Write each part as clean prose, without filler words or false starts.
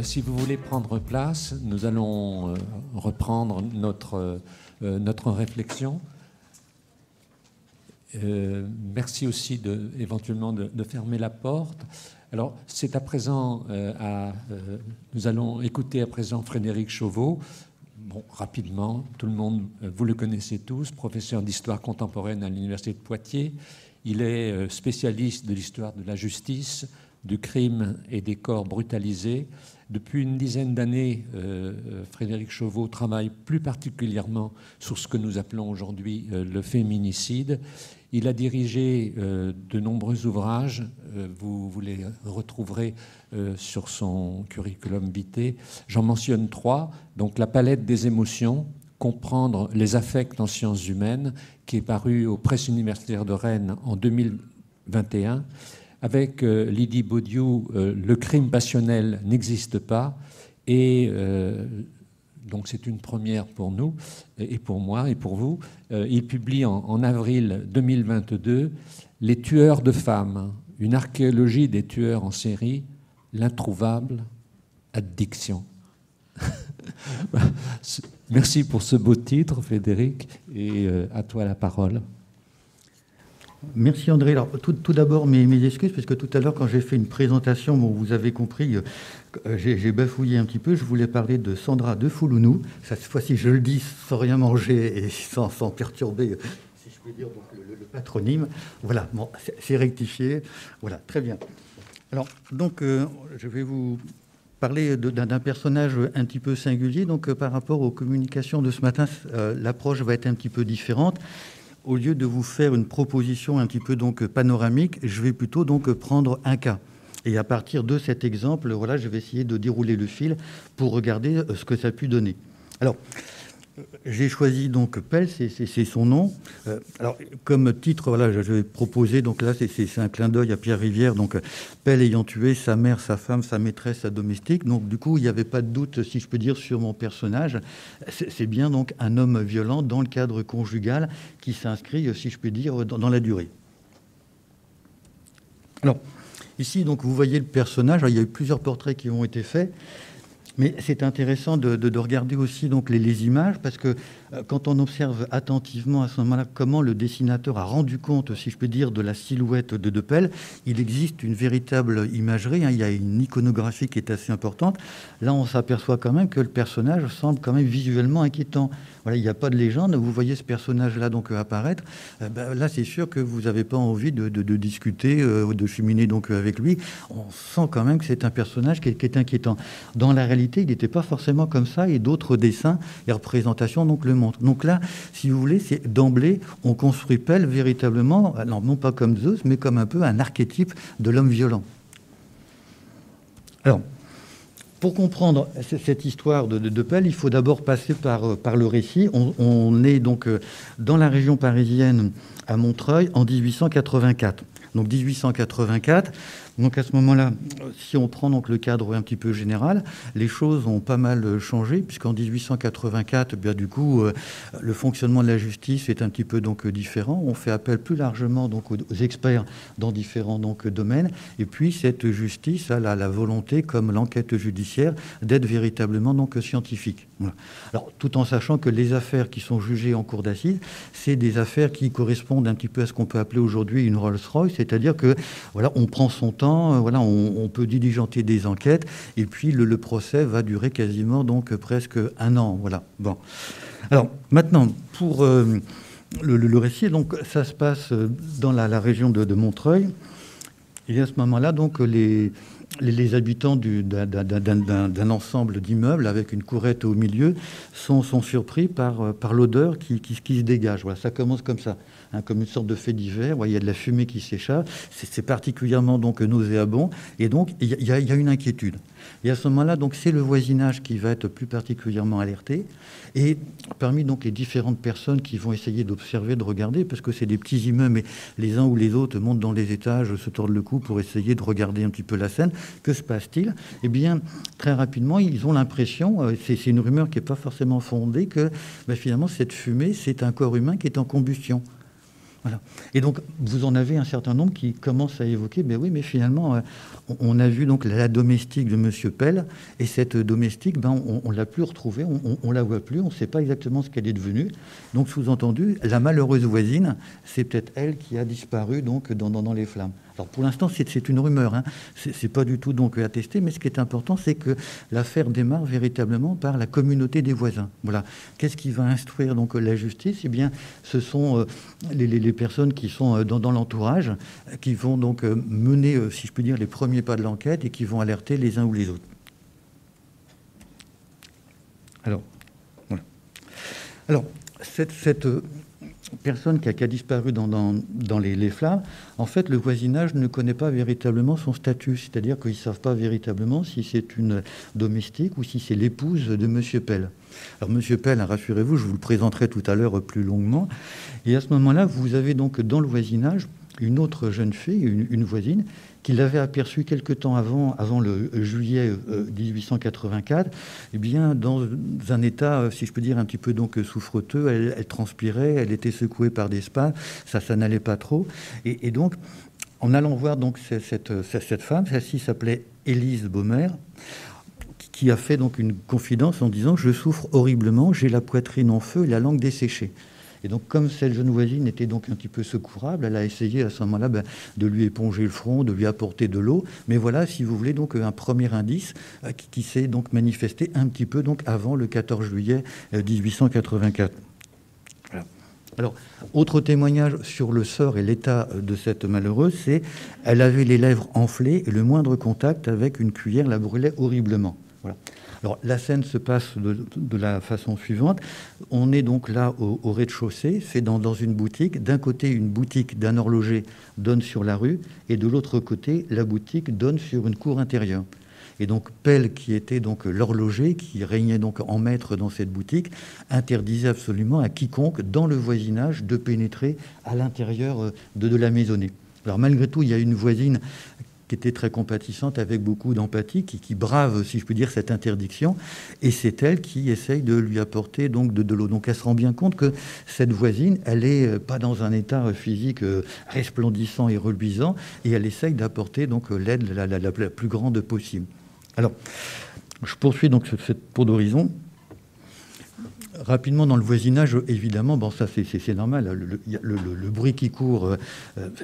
Si vous voulez prendre place, nous allons reprendre notre réflexion. Merci aussi éventuellement de fermer la porte. Alors, c'est à présent, nous allons écouter à présent Frédéric Chauveau. Bon, rapidement, tout le monde, vous le connaissez tous, professeur d'histoire contemporaine à l'Université de Poitiers. Il est spécialiste de l'histoire de la justice, du crime et des corps brutalisés. Depuis une dizaine d'années, Frédéric Chauveau travaille plus particulièrement sur ce que nous appelons aujourd'hui le féminicide. Il a dirigé de nombreux ouvrages, vous les retrouverez sur son curriculum vitae. J'en mentionne 3. Donc, La palette des émotions, comprendre les affects en sciences humaines, qui est paru aux Presses universitaires de Rennes en 2021. Avec Lydie Baudiou, Le crime passionnel n'existe pas. Et donc c'est une première pour nous, et pour moi, et pour vous. Il publie en avril 2022 Les tueurs de femmes, une archéologie des tueurs en série, l'introuvable addiction. Merci pour ce beau titre, Frédéric, et à toi la parole. Merci André. Alors, tout d'abord, mes excuses, parce que tout à l'heure, quand j'ai fait une présentation, bon, vous avez compris, j'ai bafouillé un petit peu. Je voulais parler de Sandra de Foulounou. Cette fois-ci, je le dis sans rien manger et sans perturber, si je puis dire, donc, le patronyme. Voilà, bon, c'est rectifié. Voilà, très bien. Alors, donc, je vais vous parler d'un personnage un petit peu singulier. Donc, par rapport aux communications de ce matin, l'approche va être un petit peu différente. Au lieu de vous faire une proposition un petit peu donc panoramique, je vais plutôt donc prendre un cas. Et à partir de cet exemple, voilà, je vais essayer de dérouler le fil pour regarder ce que ça a pu donner. Alors, j'ai choisi donc Pell, c'est son nom. Alors, comme titre, voilà, je vais proposer, donc là, c'est un clin d'œil à Pierre Rivière, donc Pell ayant tué sa mère, sa femme, sa maîtresse, sa domestique. Donc, du coup, il n'y avait pas de doute, si je peux dire, sur mon personnage. C'est bien donc un homme violent dans le cadre conjugal qui s'inscrit, si je peux dire, dans la durée. Alors, ici, donc, vous voyez le personnage. Alors, il y a eu plusieurs portraits qui ont été faits. Mais c'est intéressant de regarder aussi donc les images, parce que quand on observe attentivement à ce moment-là comment le dessinateur a rendu compte, si je peux dire, de la silhouette de Pell, il existe une véritable imagerie, hein, il y a une iconographie qui est assez importante. Là, on s'aperçoit quand même que le personnage semble quand même visuellement inquiétant. Voilà, il n'y a pas de légende. Vous voyez ce personnage-là donc apparaître. Là, c'est sûr que vous n'avez pas envie de discuter, de cheminer donc avec lui. On sent quand même que c'est un personnage qui est inquiétant. Dans la réalité, il n'était pas forcément comme ça, et d'autres dessins et représentations donc le montrent. Donc là, si vous voulez, c'est d'emblée, on construit Pell véritablement, non pas comme Zeus, mais comme un peu un archétype de l'homme violent. Alors, pour comprendre cette histoire de Pell, il faut d'abord passer par le récit. On est donc dans la région parisienne, à Montreuil, en 1884. Donc 1884. Donc à ce moment-là, si on prend donc le cadre un petit peu général, les choses ont pas mal changé, puisqu'en 1884, bien du coup, le fonctionnement de la justice est un petit peu donc différent. On fait appel plus largement donc aux experts dans différents donc domaines, et puis cette justice a la volonté, comme l'enquête judiciaire, d'être véritablement donc scientifique. Voilà. Alors tout en sachant que les affaires qui sont jugées en cour d'assises, c'est des affaires qui correspondent un petit peu à ce qu'on peut appeler aujourd'hui une Rolls-Royce, c'est-à-dire que voilà, on prend son temps. Voilà, on peut diligenter des enquêtes, et puis le procès va durer quasiment donc presque un an. Voilà. Bon. Alors maintenant, pour le récit, donc ça se passe dans la région de Montreuil, et à ce moment-là, donc les habitants d'un ensemble d'immeubles avec une courette au milieu sont surpris par l'odeur qui se dégage. Voilà, ça commence comme ça. Hein, comme une sorte de fait divers. Ouais, il y a de la fumée qui s'échappe. C'est particulièrement donc nauséabond. Et donc, il y a une inquiétude. Et à ce moment-là, donc, c'est le voisinage qui va être plus particulièrement alerté. Et parmi donc les différentes personnes qui vont essayer d'observer, de regarder, parce que c'est des petits immeubles, mais les uns ou les autres montent dans les étages, se tordent le cou pour essayer de regarder un petit peu la scène. Que se passe-t-il? Eh bien, très rapidement, ils ont l'impression, c'est une rumeur qui n'est pas forcément fondée, que finalement, cette fumée, c'est un corps humain qui est en combustion. Voilà. Et donc, vous en avez un certain nombre qui commencent à évoquer, ben oui, mais finalement, on a vu donc la domestique de Monsieur Pell, et cette domestique, ben, on l'a plus retrouvée, on la voit plus, on ne sait pas exactement ce qu'elle est devenue. Donc, sous-entendu, la malheureuse voisine, c'est peut-être elle qui a disparu donc dans les flammes. Alors, pour l'instant, c'est une rumeur, hein. C'est pas du tout donc attesté, mais ce qui est important, c'est que l'affaire démarre véritablement par la communauté des voisins. Voilà. Qu'est-ce qui va instruire donc la justice? Eh bien, ce sont les personnes qui sont dans l'entourage, qui vont donc mener, si je puis dire, les premiers pas de l'enquête et qui vont alerter les uns ou les autres. Alors, voilà. Alors, cette personne qui a disparu dans les flammes, en fait, le voisinage ne connaît pas véritablement son statut, c'est-à-dire qu'ils ne savent pas véritablement si c'est une domestique ou si c'est l'épouse de M. Pell. Alors, M. Pell, rassurez-vous, je vous le présenterai tout à l'heure plus longuement. Et à ce moment-là, vous avez donc dans le voisinage une autre jeune fille, une voisine, qui l'avait aperçue quelque temps avant le juillet 1884, eh bien, dans un état, si je peux dire, un petit peu donc souffreteux. Elle transpirait, elle était secouée par des spasmes, ça n'allait pas trop. Et donc, en allant voir donc cette femme, celle-ci s'appelait Élise Baumer, qui a fait donc une confidence en disant « Je souffre horriblement, j'ai la poitrine en feu et la langue desséchée ». Et donc, comme cette jeune voisine était donc un petit peu secourable, elle a essayé à ce moment-là de lui éponger le front, de lui apporter de l'eau. Mais voilà, si vous voulez, donc un premier indice qui s'est donc manifesté un petit peu donc avant le 14 juillet 1884. Voilà. Alors, autre témoignage sur le sort et l'état de cette malheureuse, c'est elle avait les lèvres enflées et le moindre contact avec une cuillère la brûlait horriblement. Voilà. Alors, la scène se passe de la façon suivante. On est donc là au rez-de-chaussée, c'est dans une boutique. D'un côté, une boutique d'un horloger donne sur la rue, et de l'autre côté, la boutique donne sur une cour intérieure. Et donc, Pell, qui était donc l'horloger, qui régnait donc en maître dans cette boutique, interdisait absolument à quiconque dans le voisinage de pénétrer à l'intérieur de la maisonnée. Alors, malgré tout, il y a une voisine qui était très compatissante, avec beaucoup d'empathie, qui brave, si je peux dire, cette interdiction, et c'est elle qui essaye de lui apporter donc de l'eau. Donc elle se rend bien compte que cette voisine, elle n'est pas dans un état physique resplendissant et reluisant, et elle essaye d'apporter donc l'aide la plus grande possible. Alors, je poursuis donc cette tour d'horizon. Rapidement, dans le voisinage, évidemment, bon, ça c'est normal, le bruit qui court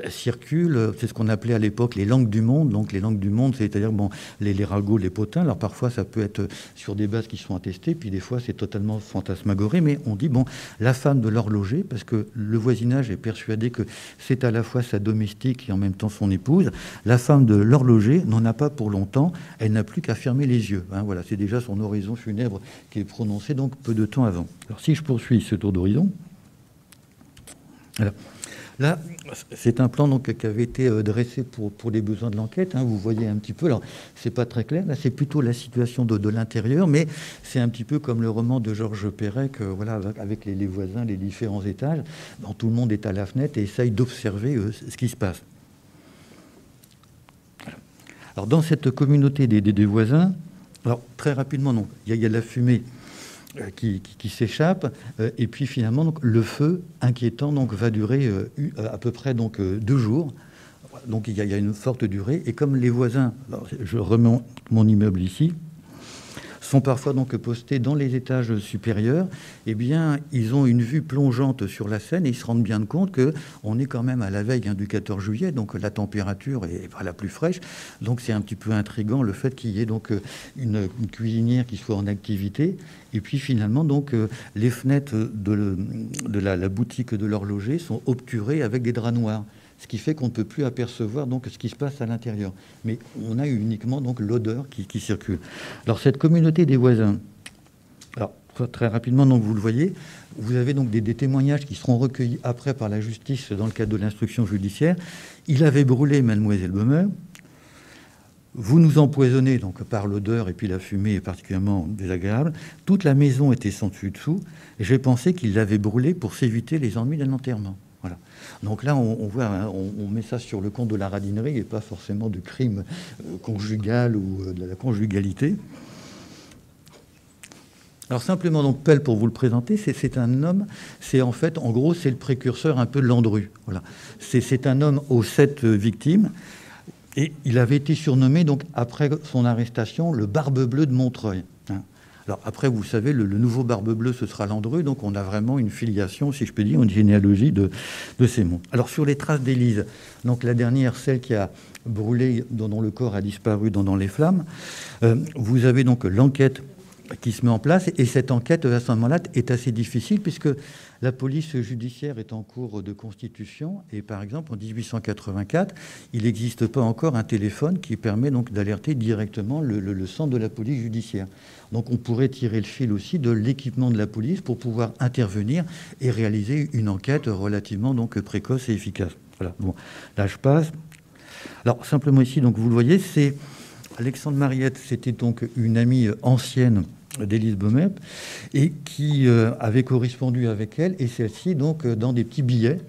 circule, c'est ce qu'on appelait à l'époque les langues du monde. Donc les langues du monde, c'est-à-dire bon, les ragots, les potins. Alors parfois, ça peut être sur des bases qui sont attestées, puis des fois, c'est totalement fantasmagoré, mais on dit, bon, la femme de l'horloger, parce que le voisinage est persuadé que c'est à la fois sa domestique et en même temps son épouse, la femme de l'horloger n'en a pas pour longtemps, elle n'a plus qu'à fermer les yeux. Hein, voilà, c'est déjà son oraison funèbre qui est prononcée, donc peu de temps avant. Alors, si je poursuis ce tour d'horizon, là, c'est un plan donc, qui avait été dressé pour les besoins de l'enquête. Hein, vous voyez un petit peu, alors c'est pas très clair, là c'est plutôt la situation de l'intérieur, mais c'est un petit peu comme le roman de Georges Perec, voilà, avec les voisins, les différents étages, dont tout le monde est à la fenêtre et essaye d'observer ce qui se passe. Alors, dans cette communauté des voisins, alors très rapidement, donc, il y a de la fumée qui s'échappe, et puis finalement donc, le feu inquiétant donc, va durer à peu près donc, 2 jours. Donc il y a une forte durée, et comme les voisins, alors, je remets mon immeuble ici, sont parfois donc postés dans les étages supérieurs, eh bien, ils ont une vue plongeante sur la Seine et ils se rendent bien compte qu'on est quand même à la veille du 14 juillet, donc la température est pas la plus fraîche. Donc c'est un petit peu intriguant le fait qu'il y ait donc une cuisinière qui soit en activité. Et puis finalement, donc, les fenêtres de la boutique de l'horloger sont obturées avec des draps noirs, ce qui fait qu'on ne peut plus apercevoir donc ce qui se passe à l'intérieur. Mais on a uniquement donc l'odeur qui circule. Alors cette communauté des voisins, alors très rapidement, donc vous le voyez, vous avez donc des témoignages qui seront recueillis après par la justice dans le cadre de l'instruction judiciaire. Il avait brûlé Mademoiselle Baumer. Vous nous empoisonnez donc par l'odeur, et puis la fumée est particulièrement désagréable. Toute la maison était sans dessus dessous, et j'ai pensé qu'il l'avait brûlée pour s'éviter les ennuis d'un enterrement. Voilà. Donc là, on voit, hein, on met ça sur le compte de la radinerie et pas forcément du crime conjugal ou de la conjugalité. Alors simplement, donc Pell, pour vous le présenter, c'est un homme, c'est en fait, en gros, c'est le précurseur un peu de Landru. Voilà. C'est un homme aux 7 victimes, et il avait été surnommé, donc après son arrestation, le Barbe Bleue de Montreuil. Hein. Alors après, vous savez, le nouveau Barbe Bleue, ce sera Landru, donc on a vraiment une filiation, si je peux dire, une généalogie de ces monts. Alors sur les traces d'Élise, donc la dernière, celle qui a brûlé, dont le corps a disparu dans les flammes, vous avez donc l'enquête qui se met en place, et cette enquête à ce moment-là est assez difficile puisque la police judiciaire est en cours de constitution, et par exemple en 1884 il n'existe pas encore un téléphone qui permet donc d'alerter directement le centre de la police judiciaire. Donc on pourrait tirer le fil aussi de l'équipement de la police pour pouvoir intervenir et réaliser une enquête relativement donc précoce et efficace. Voilà. Bon, là je passe. Alors simplement ici, donc vous le voyez, c'est Alexandre Mariette, c'était donc une amie ancienne d'Élise Baumer et qui avait correspondu avec elle, et celle-ci, donc, dans des petits billets,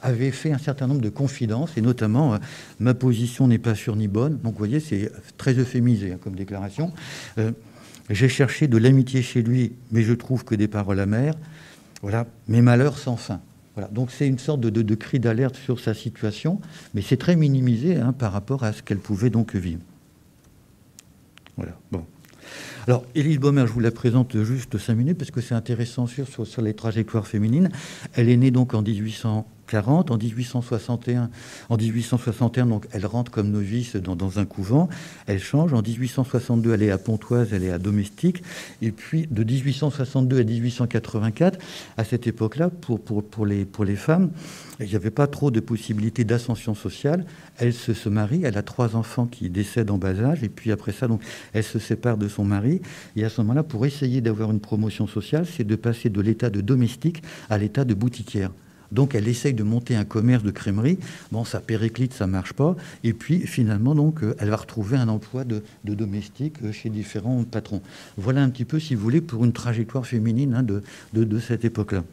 avait fait un certain nombre de confidences, et notamment ma position n'est pas sûre ni bonne. Donc, vous voyez, c'est très euphémisé hein, comme déclaration. J'ai cherché de l'amitié chez lui, mais je trouve que des paroles amères. Voilà, mes malheurs sans fin. Voilà, donc c'est une sorte de cri d'alerte sur sa situation, mais c'est très minimisé hein, par rapport à ce qu'elle pouvait donc vivre. Voilà, bon. Alors, Élise Baumer, je vous la présente juste 5 minutes parce que c'est intéressant sur les trajectoires féminines. Elle est née donc en 1840, en 1861, donc elle rentre comme novice dans un couvent. Elle change. En 1862, elle est à Pontoise, elle est à Domestique. Et puis, de 1862 à 1884, à cette époque-là, pour les femmes, il n'y avait pas trop de possibilités d'ascension sociale. Elle se marie, elle a 3 enfants qui décèdent en bas âge, et puis après ça, donc, elle se sépare de son mari. Et à ce moment-là, pour essayer d'avoir une promotion sociale, c'est de passer de l'état de domestique à l'état de boutiquière. Donc, elle essaye de monter un commerce de crèmerie. Bon, ça périclite, ça marche pas. Et puis, finalement, donc, elle va retrouver un emploi de domestique chez différents patrons. Voilà un petit peu, si vous voulez, pour une trajectoire féminine hein, de cette époque-là.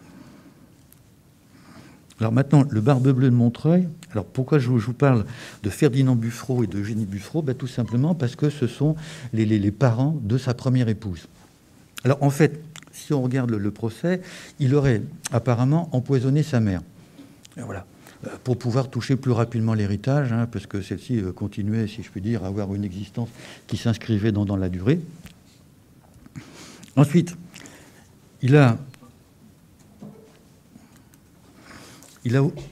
Alors maintenant, le Barbe Bleue de Montreuil. Alors pourquoi je vous parle de Ferdinand Buffreau et d'Eugénie Buffreau? Tout simplement parce que ce sont les parents de sa première épouse. Alors en fait, si on regarde le procès, il aurait apparemment empoisonné sa mère. Et voilà. Pour pouvoir toucher plus rapidement l'héritage, hein, parce que celle-ci continuait, si je puis dire, à avoir une existence qui s'inscrivait dans la durée. Ensuite, il a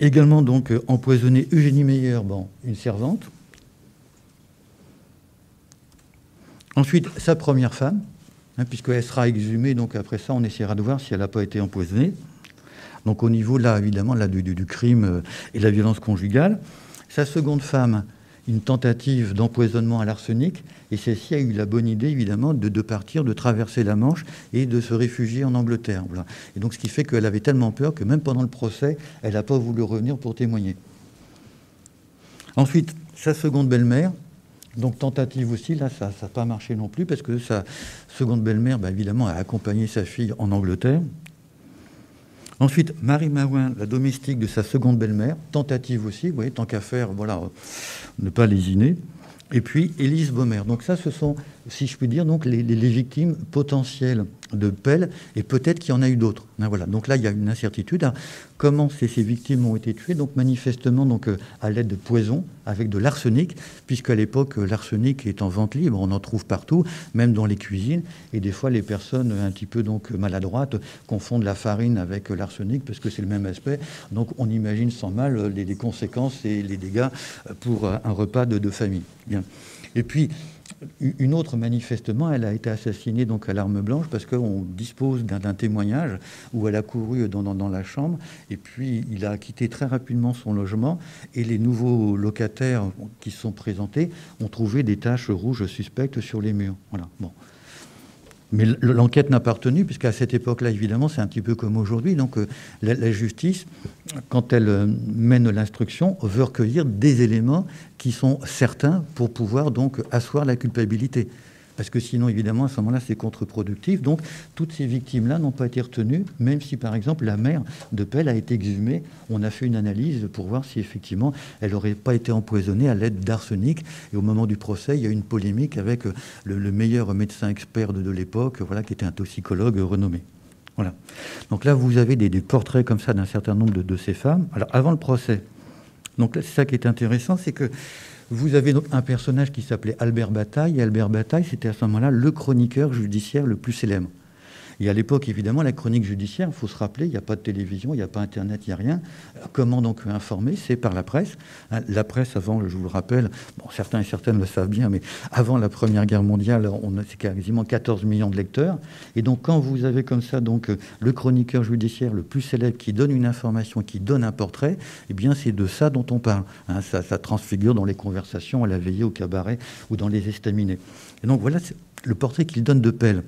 également donc empoisonné Eugénie Meyer, une servante. Ensuite, sa première femme, hein, puisqu'elle sera exhumée, donc après ça, on essaiera de voir si elle n'a pas été empoisonnée. Donc au niveau, là, évidemment, là, du crime et de la violence conjugale. Sa seconde femme, une tentative d'empoisonnement à l'arsenic, et celle-ci a eu la bonne idée, évidemment, de partir, de traverser la Manche et de se réfugier en Angleterre. Voilà. Et donc, ce qui fait qu'elle avait tellement peur que même pendant le procès, elle n'a pas voulu revenir pour témoigner. Ensuite, sa seconde belle-mère, donc tentative aussi, là, ça n'a pas marché non plus, parce que sa seconde belle-mère, évidemment, a accompagné sa fille en Angleterre. Ensuite, Marie Marouin, la domestique de sa seconde belle-mère, tentative aussi, vous voyez, tant qu'à faire, voilà, ne pas lésiner. Et puis, Élise Baumer. Donc ça, ce sont, si je puis dire, donc les victimes potentielles de Pell, et peut-être qu'il y en a eu d'autres. Voilà. Donc là, il y a une incertitude. Alors, comment ces victimes ont été tuées? Donc manifestement, donc, à l'aide de poison, avec de l'arsenic, puisqu'à l'époque, l'arsenic est en vente libre, on en trouve partout, même dans les cuisines, et des fois, les personnes un petit peu donc maladroites confondent la farine avec l'arsenic, parce que c'est le même aspect. Donc on imagine sans mal les conséquences et les dégâts pour un repas de famille. Bien. Et puis, une autre, manifestement, elle a été assassinée donc à l'arme blanche parce qu'on dispose d'un témoignage où elle a couru dans la chambre, et puis il a quitté très rapidement son logement, et les nouveaux locataires qui se sont présentés ont trouvé des taches rouges suspectes sur les murs. Voilà. Bon. Mais l'enquête n'a pas retenu, puisqu'à cette époque-là, évidemment, c'est un petit peu comme aujourd'hui. Donc, la justice, quand elle mène l'instruction, veut recueillir des éléments qui sont certains pour pouvoir donc asseoir la culpabilité. parce que sinon, évidemment, à ce moment-là, c'est contre-productif. Donc, toutes ces victimes-là n'ont pas été retenues, même si, par exemple, la mère de Pell a été exhumée. On a fait une analyse pour voir si, effectivement, elle n'aurait pas été empoisonnée à l'aide d'arsenic. Et au moment du procès, il y a eu une polémique avec le meilleur médecin expert de l'époque, voilà, qui était un toxicologue renommé. Voilà. Donc là, vous avez des portraits comme ça d'un certain nombre de ces femmes. Alors, avant le procès, donc là, c'est ça qui est intéressant, c'est que vous avez donc un personnage qui s'appelait Albert Bataille. Et Albert Bataille, c'était à ce moment-là le chroniqueur judiciaire le plus célèbre. Et à l'époque, évidemment, la chronique judiciaire, il faut se rappeler, il n'y a pas de télévision, il n'y a pas Internet, il n'y a rien. Comment donc informer? C'est par la presse. La presse, avant, je vous le rappelle, bon, certains et certaines le savent bien, mais avant la Première Guerre mondiale, c'est quasiment 14 millions de lecteurs. Et donc, quand vous avez comme ça donc, le chroniqueur judiciaire le plus célèbre qui donne une information, qui donne un portrait, eh bien, c'est de ça dont on parle. Hein, ça transfigure dans les conversations, à la veillée, au cabaret ou dans les estaminets. Et donc, voilà le portrait qu'il donne de Pell.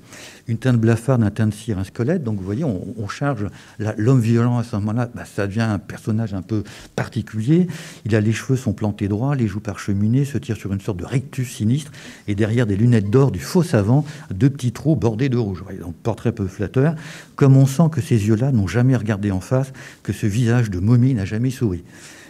Une teinte blafarde, un teint de cire, un squelette. Donc, vous voyez, on charge l'homme violent à ce moment-là. Ça devient un personnage un peu particulier. Il a les cheveux sont plantés droits, les joues parcheminées, se tire sur une sorte de rectus sinistre. Et derrière des lunettes d'or du faux savant, 2 petits trous bordés de rouge. Voyez, donc, portrait peu flatteur. Comme on sent que ces yeux-là n'ont jamais regardé en face, que ce visage de momie n'a jamais souri.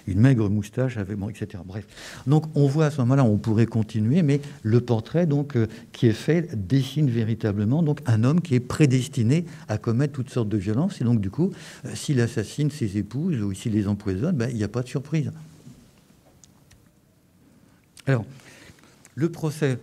Une maigre moustache, etc. Bref. Donc, on voit à ce moment-là, on pourrait continuer, mais le portrait donc, qui est fait dessine véritablement donc, un homme qui est prédestiné à commettre toutes sortes de violences. Et donc, du coup, s'il assassine ses épouses ou s'il les empoisonne, il n'y a pas de surprise. Alors, le procès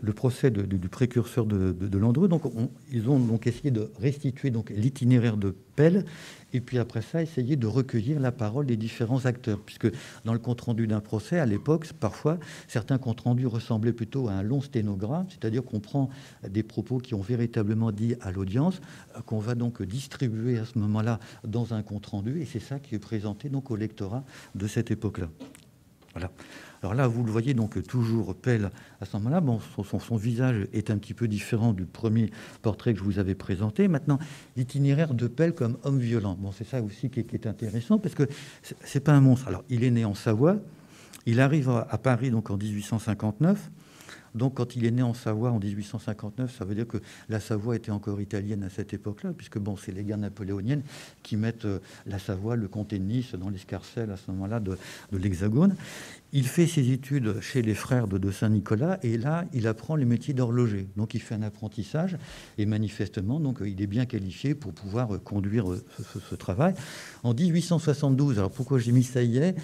du précurseur de Landru, donc ils ont donc essayé de restituer donc l'itinéraire de Pell, et puis après ça, essayer de recueillir la parole des différents acteurs, puisque dans le compte-rendu d'un procès, à l'époque, parfois, certains comptes-rendus ressemblaient plutôt à un long sténogramme, c'est-à-dire qu'on prend des propos qui ont véritablement dit à l'audience, qu'on va donc distribuer à ce moment-là dans un compte-rendu, et c'est ça qui est présenté donc au lectorat de cette époque-là. Voilà. Alors là, vous le voyez, donc toujours Pell à ce moment-là. Bon, son visage est un petit peu différent du premier portrait que je vous avais présenté. Maintenant, l'itinéraire de Pell comme homme violent. Bon, c'est ça aussi qui est intéressant, parce que c'est pas un monstre. Alors, il est né en Savoie. Il arrive à Paris donc en 1859. Donc, quand il est né en Savoie en 1859, ça veut dire que la Savoie était encore italienne à cette époque-là, puisque bon, c'est les guerres napoléoniennes qui mettent la Savoie, le comté de Nice, dans l'escarcelle à ce moment-là de l'Hexagone. Il fait ses études chez les frères de Saint-Nicolas, et là, il apprend les métiers d'horloger. Donc, il fait un apprentissage, et manifestement, donc, il est bien qualifié pour pouvoir conduire ce travail. En 1872, alors pourquoi j'ai mis ça y est,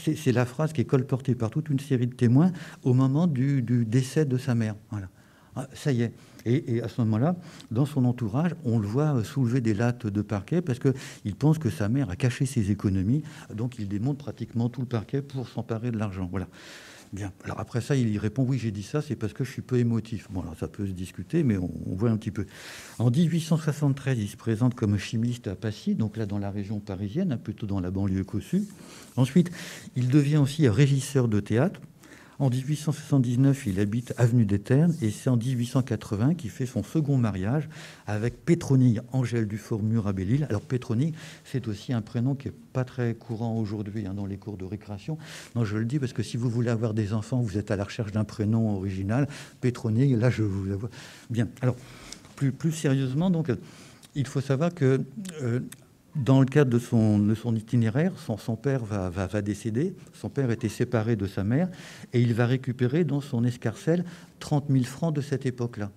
c'est la phrase qui est colportée par toute une série de témoins au moment du décès de sa mère. Voilà. Ah, ça y est. Et à ce moment-là, dans son entourage, on le voit soulever des lattes de parquet parce qu'il pense que sa mère a caché ses économies. Donc, il démonte pratiquement tout le parquet pour s'emparer de l'argent. Voilà. Bien. Alors, après ça, il y répond « Oui, j'ai dit ça, c'est parce que je suis peu émotif. » Bon, alors, ça peut se discuter, mais on voit un petit peu. En 1873, il se présente comme chimiste à Passy, donc là, dans la région parisienne, plutôt dans la banlieue cossue. Ensuite, il devient aussi régisseur de théâtre. En 1879, il habite avenue des Ternes, et c'est en 1880 qu'il fait son second mariage avec Pétronille Angèle Dufour-Murabellil. Alors Pétronille, c'est aussi un prénom qui n'est pas très courant aujourd'hui dans les cours de récréation. Non, je le dis parce que si vous voulez avoir des enfants, vous êtes à la recherche d'un prénom original. Pétronille, là, je vous avoue. Bien. Alors, plus sérieusement, donc, il faut savoir que... dans le cadre de son itinéraire, son père va décéder. Son père était séparé de sa mère et il va récupérer dans son escarcelle 30 000 francs de cette époque-là.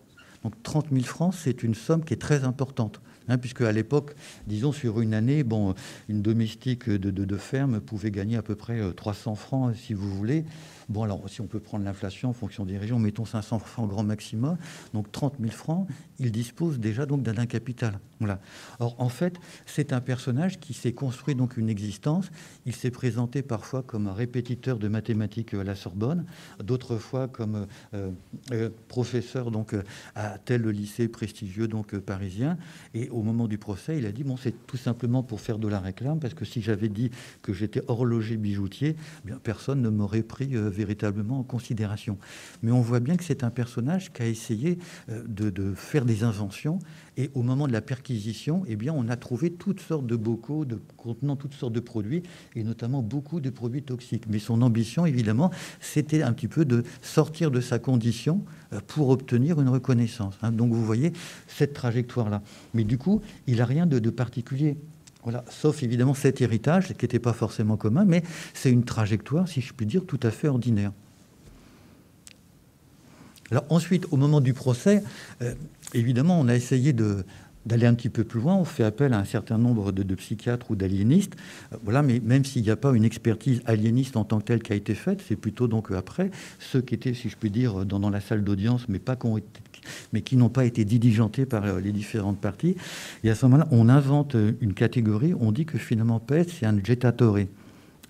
Donc 30 000 francs, c'est une somme qui est très importante. Puisque à l'époque, disons sur une année, bon, une domestique de ferme pouvait gagner à peu près 300 francs, si vous voulez. Bon, alors, si on peut prendre l'inflation en fonction des régions, mettons 500 francs grand maximum, donc 30 000 francs, il dispose déjà donc d'un capital. Voilà. Or, en fait, c'est un personnage qui s'est construit donc une existence. Il s'est présenté parfois comme un répétiteur de mathématiques à la Sorbonne, d'autres fois comme professeur donc à tel lycée prestigieux donc parisien. Et au moment du procès, il a dit bon, c'est tout simplement pour faire de la réclame, parce que si j'avais dit que j'étais horloger bijoutier, eh bien personne ne m'aurait pris véritablement en considération. Mais on voit bien que c'est un personnage qui a essayé de faire des inventions, et au moment de la perquisition, eh bien, on a trouvé toutes sortes de bocaux contenant toutes sortes de produits, et notamment beaucoup de produits toxiques. Mais son ambition, évidemment, c'était un petit peu de sortir de sa condition pour obtenir une reconnaissance. Donc vous voyez cette trajectoire-là. Mais du coup, il n'a rien de particulier. Voilà, sauf évidemment cet héritage qui n'était pas forcément commun, mais c'est une trajectoire, si je puis dire, tout à fait ordinaire. Alors ensuite, au moment du procès, évidemment, on a essayé d'aller un petit peu plus loin. On fait appel à un certain nombre de psychiatres ou d'aliénistes. Voilà, mais même s'il n'y a pas une expertise aliéniste en tant que telle qui a été faite, c'est plutôt donc après ceux qui étaient, si je puis dire, dans la salle d'audience, mais qui n'ont pas été diligentés par les différentes parties. Et à ce moment-là, on invente une catégorie. On dit que finalement, Pet, c'est un jettatore.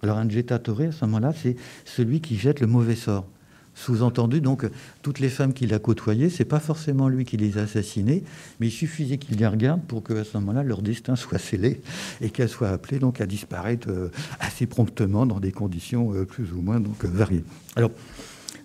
Alors un jettatore, à ce moment-là, c'est celui qui jette le mauvais sort. Sous-entendu, donc, toutes les femmes qu'il a côtoyées, c'est pas forcément lui qui les a assassinées, mais il suffisait qu'il les regarde pour qu'à ce moment-là, leur destin soit scellé et qu'elles soient appelées donc, à disparaître assez promptement dans des conditions plus ou moins donc, variées. Alors,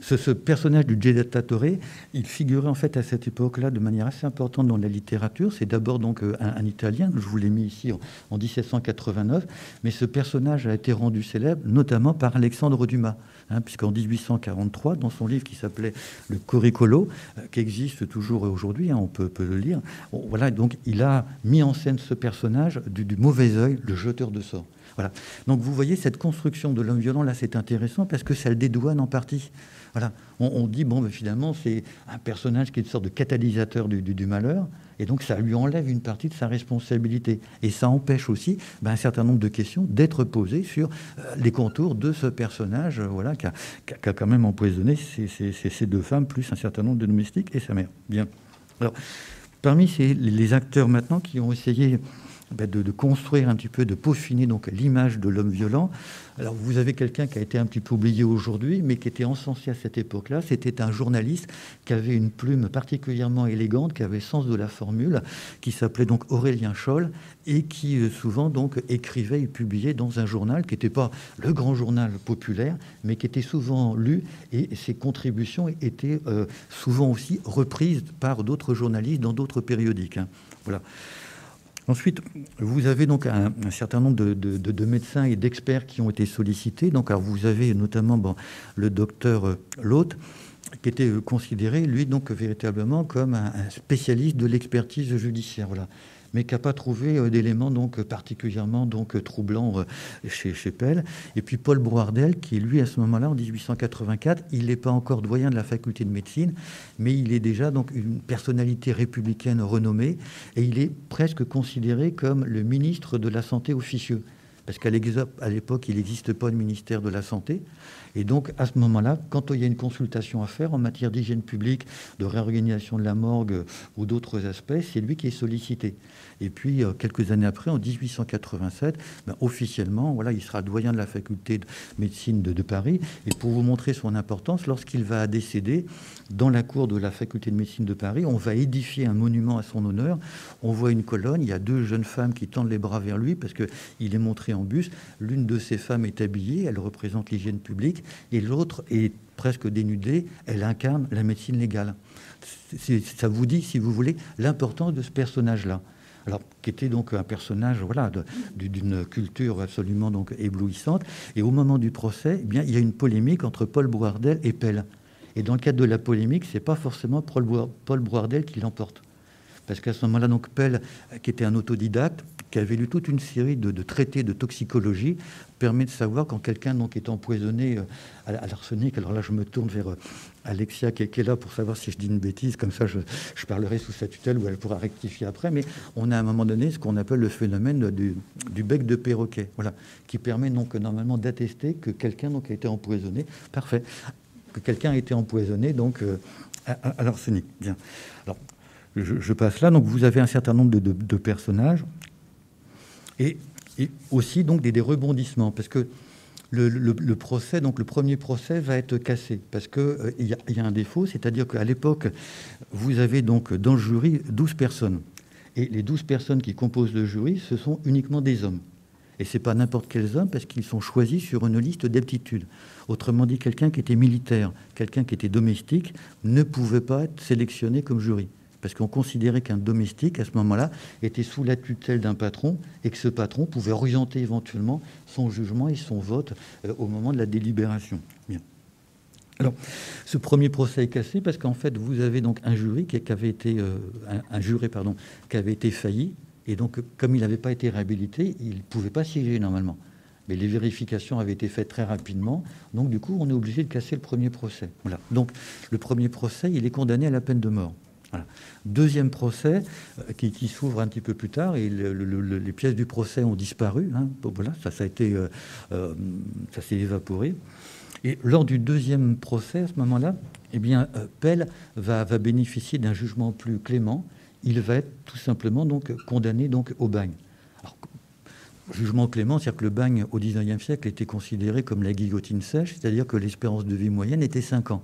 ce personnage du jettatore, il figurait en fait à cette époque-là de manière assez importante dans la littérature. C'est d'abord donc un Italien, je vous l'ai mis ici en 1789, mais ce personnage a été rendu célèbre notamment par Alexandre Dumas, puisqu'en 1843, dans son livre qui s'appelait Le Coricolo, qui existe toujours aujourd'hui, on peut le lire, voilà, donc il a mis en scène ce personnage du mauvais œil, le jeteur de sorts. Voilà. Donc vous voyez cette construction de l'homme violent, là c'est intéressant parce que ça le dédouane en partie. Voilà. On dit, bon, finalement, c'est un personnage qui est une sorte de catalyseur du malheur, et donc ça lui enlève une partie de sa responsabilité. Et ça empêche aussi un certain nombre de questions d'être posées sur les contours de ce personnage voilà, qui a quand même empoisonné ces deux femmes, plus un certain nombre de domestiques et sa mère. Bien. Alors, parmi les acteurs maintenant qui ont essayé de construire un petit peu, de peaufiner donc l'image de l'homme violent. Alors vous avez quelqu'un qui a été un petit peu oublié aujourd'hui, mais qui était encensé à cette époque-là. C'était un journaliste qui avait une plume particulièrement élégante, qui avait sens de la formule, qui s'appelait donc Aurélien Scholl, et qui souvent donc écrivait et publiait dans un journal qui n'était pas le grand journal populaire, mais qui était souvent lu, et ses contributions étaient souvent aussi reprises par d'autres journalistes dans d'autres périodiques. Voilà. Ensuite, vous avez donc un certain nombre de médecins et d'experts qui ont été sollicités. Donc, alors vous avez notamment le docteur Loth, qui était considéré, lui, donc véritablement comme un spécialiste de l'expertise judiciaire. Voilà. Mais qui n'a pas trouvé d'éléments donc particulièrement donc troublants chez Pell. Et puis Paul Brouardel, qui lui à ce moment-là, en 1884, il n'est pas encore doyen de la faculté de médecine, mais il est déjà donc une personnalité républicaine renommée, et il est presque considéré comme le ministre de la Santé officieux. Parce qu'à l'époque, il n'existe pas de ministère de la Santé. Et donc, à ce moment-là, quand il y a une consultation à faire en matière d'hygiène publique, de réorganisation de la morgue ou d'autres aspects, c'est lui qui est sollicité. Et puis, quelques années après, en 1887, officiellement, voilà, il sera doyen de la faculté de médecine de Paris. Et pour vous montrer son importance, lorsqu'il va décéder, dans la cour de la faculté de médecine de Paris, on va édifier un monument à son honneur. On voit une colonne, il y a deux jeunes femmes qui tendent les bras vers lui parce qu'il est montré en bus. L'une de ces femmes est habillée, elle représente l'hygiène publique, et l'autre est presque dénudée, elle incarne la médecine légale. Ça vous dit, si vous voulez, l'importance de ce personnage-là. Alors, qui était donc un personnage voilà, d'une culture absolument donc éblouissante. Et au moment du procès, eh bien, il y a une polémique entre Paul Brouardel et Pell. Et dans le cadre de la polémique, ce n'est pas forcément Paul Brouardel qui l'emporte. Parce qu'à ce moment-là, donc, Pell, qui était un autodidacte, qui avait lu toute une série de traités de toxicologie, permet de savoir quand quelqu'un donc est empoisonné à l'arsenic. Alors là, je me tourne vers Alexia qui est là pour savoir si je dis une bêtise. Comme ça, je parlerai sous sa tutelle ou elle pourra rectifier après. Mais on a à un moment donné ce qu'on appelle le phénomène du bec de perroquet, voilà, qui permet donc normalement d'attester que quelqu'un donc a été empoisonné. Parfait. Que quelqu'un a été empoisonné donc à l'arsenic. Bien. Alors, je passe là. Donc, vous avez un certain nombre de personnages. Et aussi donc des rebondissements, parce que le procès, donc le premier procès va être cassé, parce que il y a un défaut, c'est-à-dire qu'à l'époque, vous avez donc dans le jury 12 personnes, et les 12 personnes qui composent le jury, ce sont uniquement des hommes. Et ce n'est pas n'importe quels hommes, parce qu'ils sont choisis sur une liste d'aptitudes. Autrement dit, quelqu'un qui était militaire, quelqu'un qui était domestique, ne pouvait pas être sélectionné comme jury. Parce qu'on considérait qu'un domestique, à ce moment-là, était sous la tutelle d'un patron, et que ce patron pouvait orienter éventuellement son jugement et son vote au moment de la délibération. Bien. Alors, ce premier procès est cassé parce qu'en fait, vous avez donc un jury qui avait été qui avait été failli, et donc comme il n'avait pas été réhabilité, il ne pouvait pas siéger normalement. Mais les vérifications avaient été faites très rapidement, donc du coup, on est obligé de casser le premier procès. Voilà. Donc, le premier procès, il est condamné à la peine de mort. Voilà. Deuxième procès qui s'ouvre un petit peu plus tard, et les pièces du procès ont disparu. Hein. Voilà, ça s'est évaporé. Et lors du deuxième procès, à ce moment-là, eh bien, Pell va bénéficier d'un jugement plus clément. Il va être tout simplement donc condamné donc au bagne. Alors, jugement clément, c'est-à-dire que le bagne au XIXe siècle était considéré comme la guillotine sèche, c'est-à-dire que l'espérance de vie moyenne était 5 ans.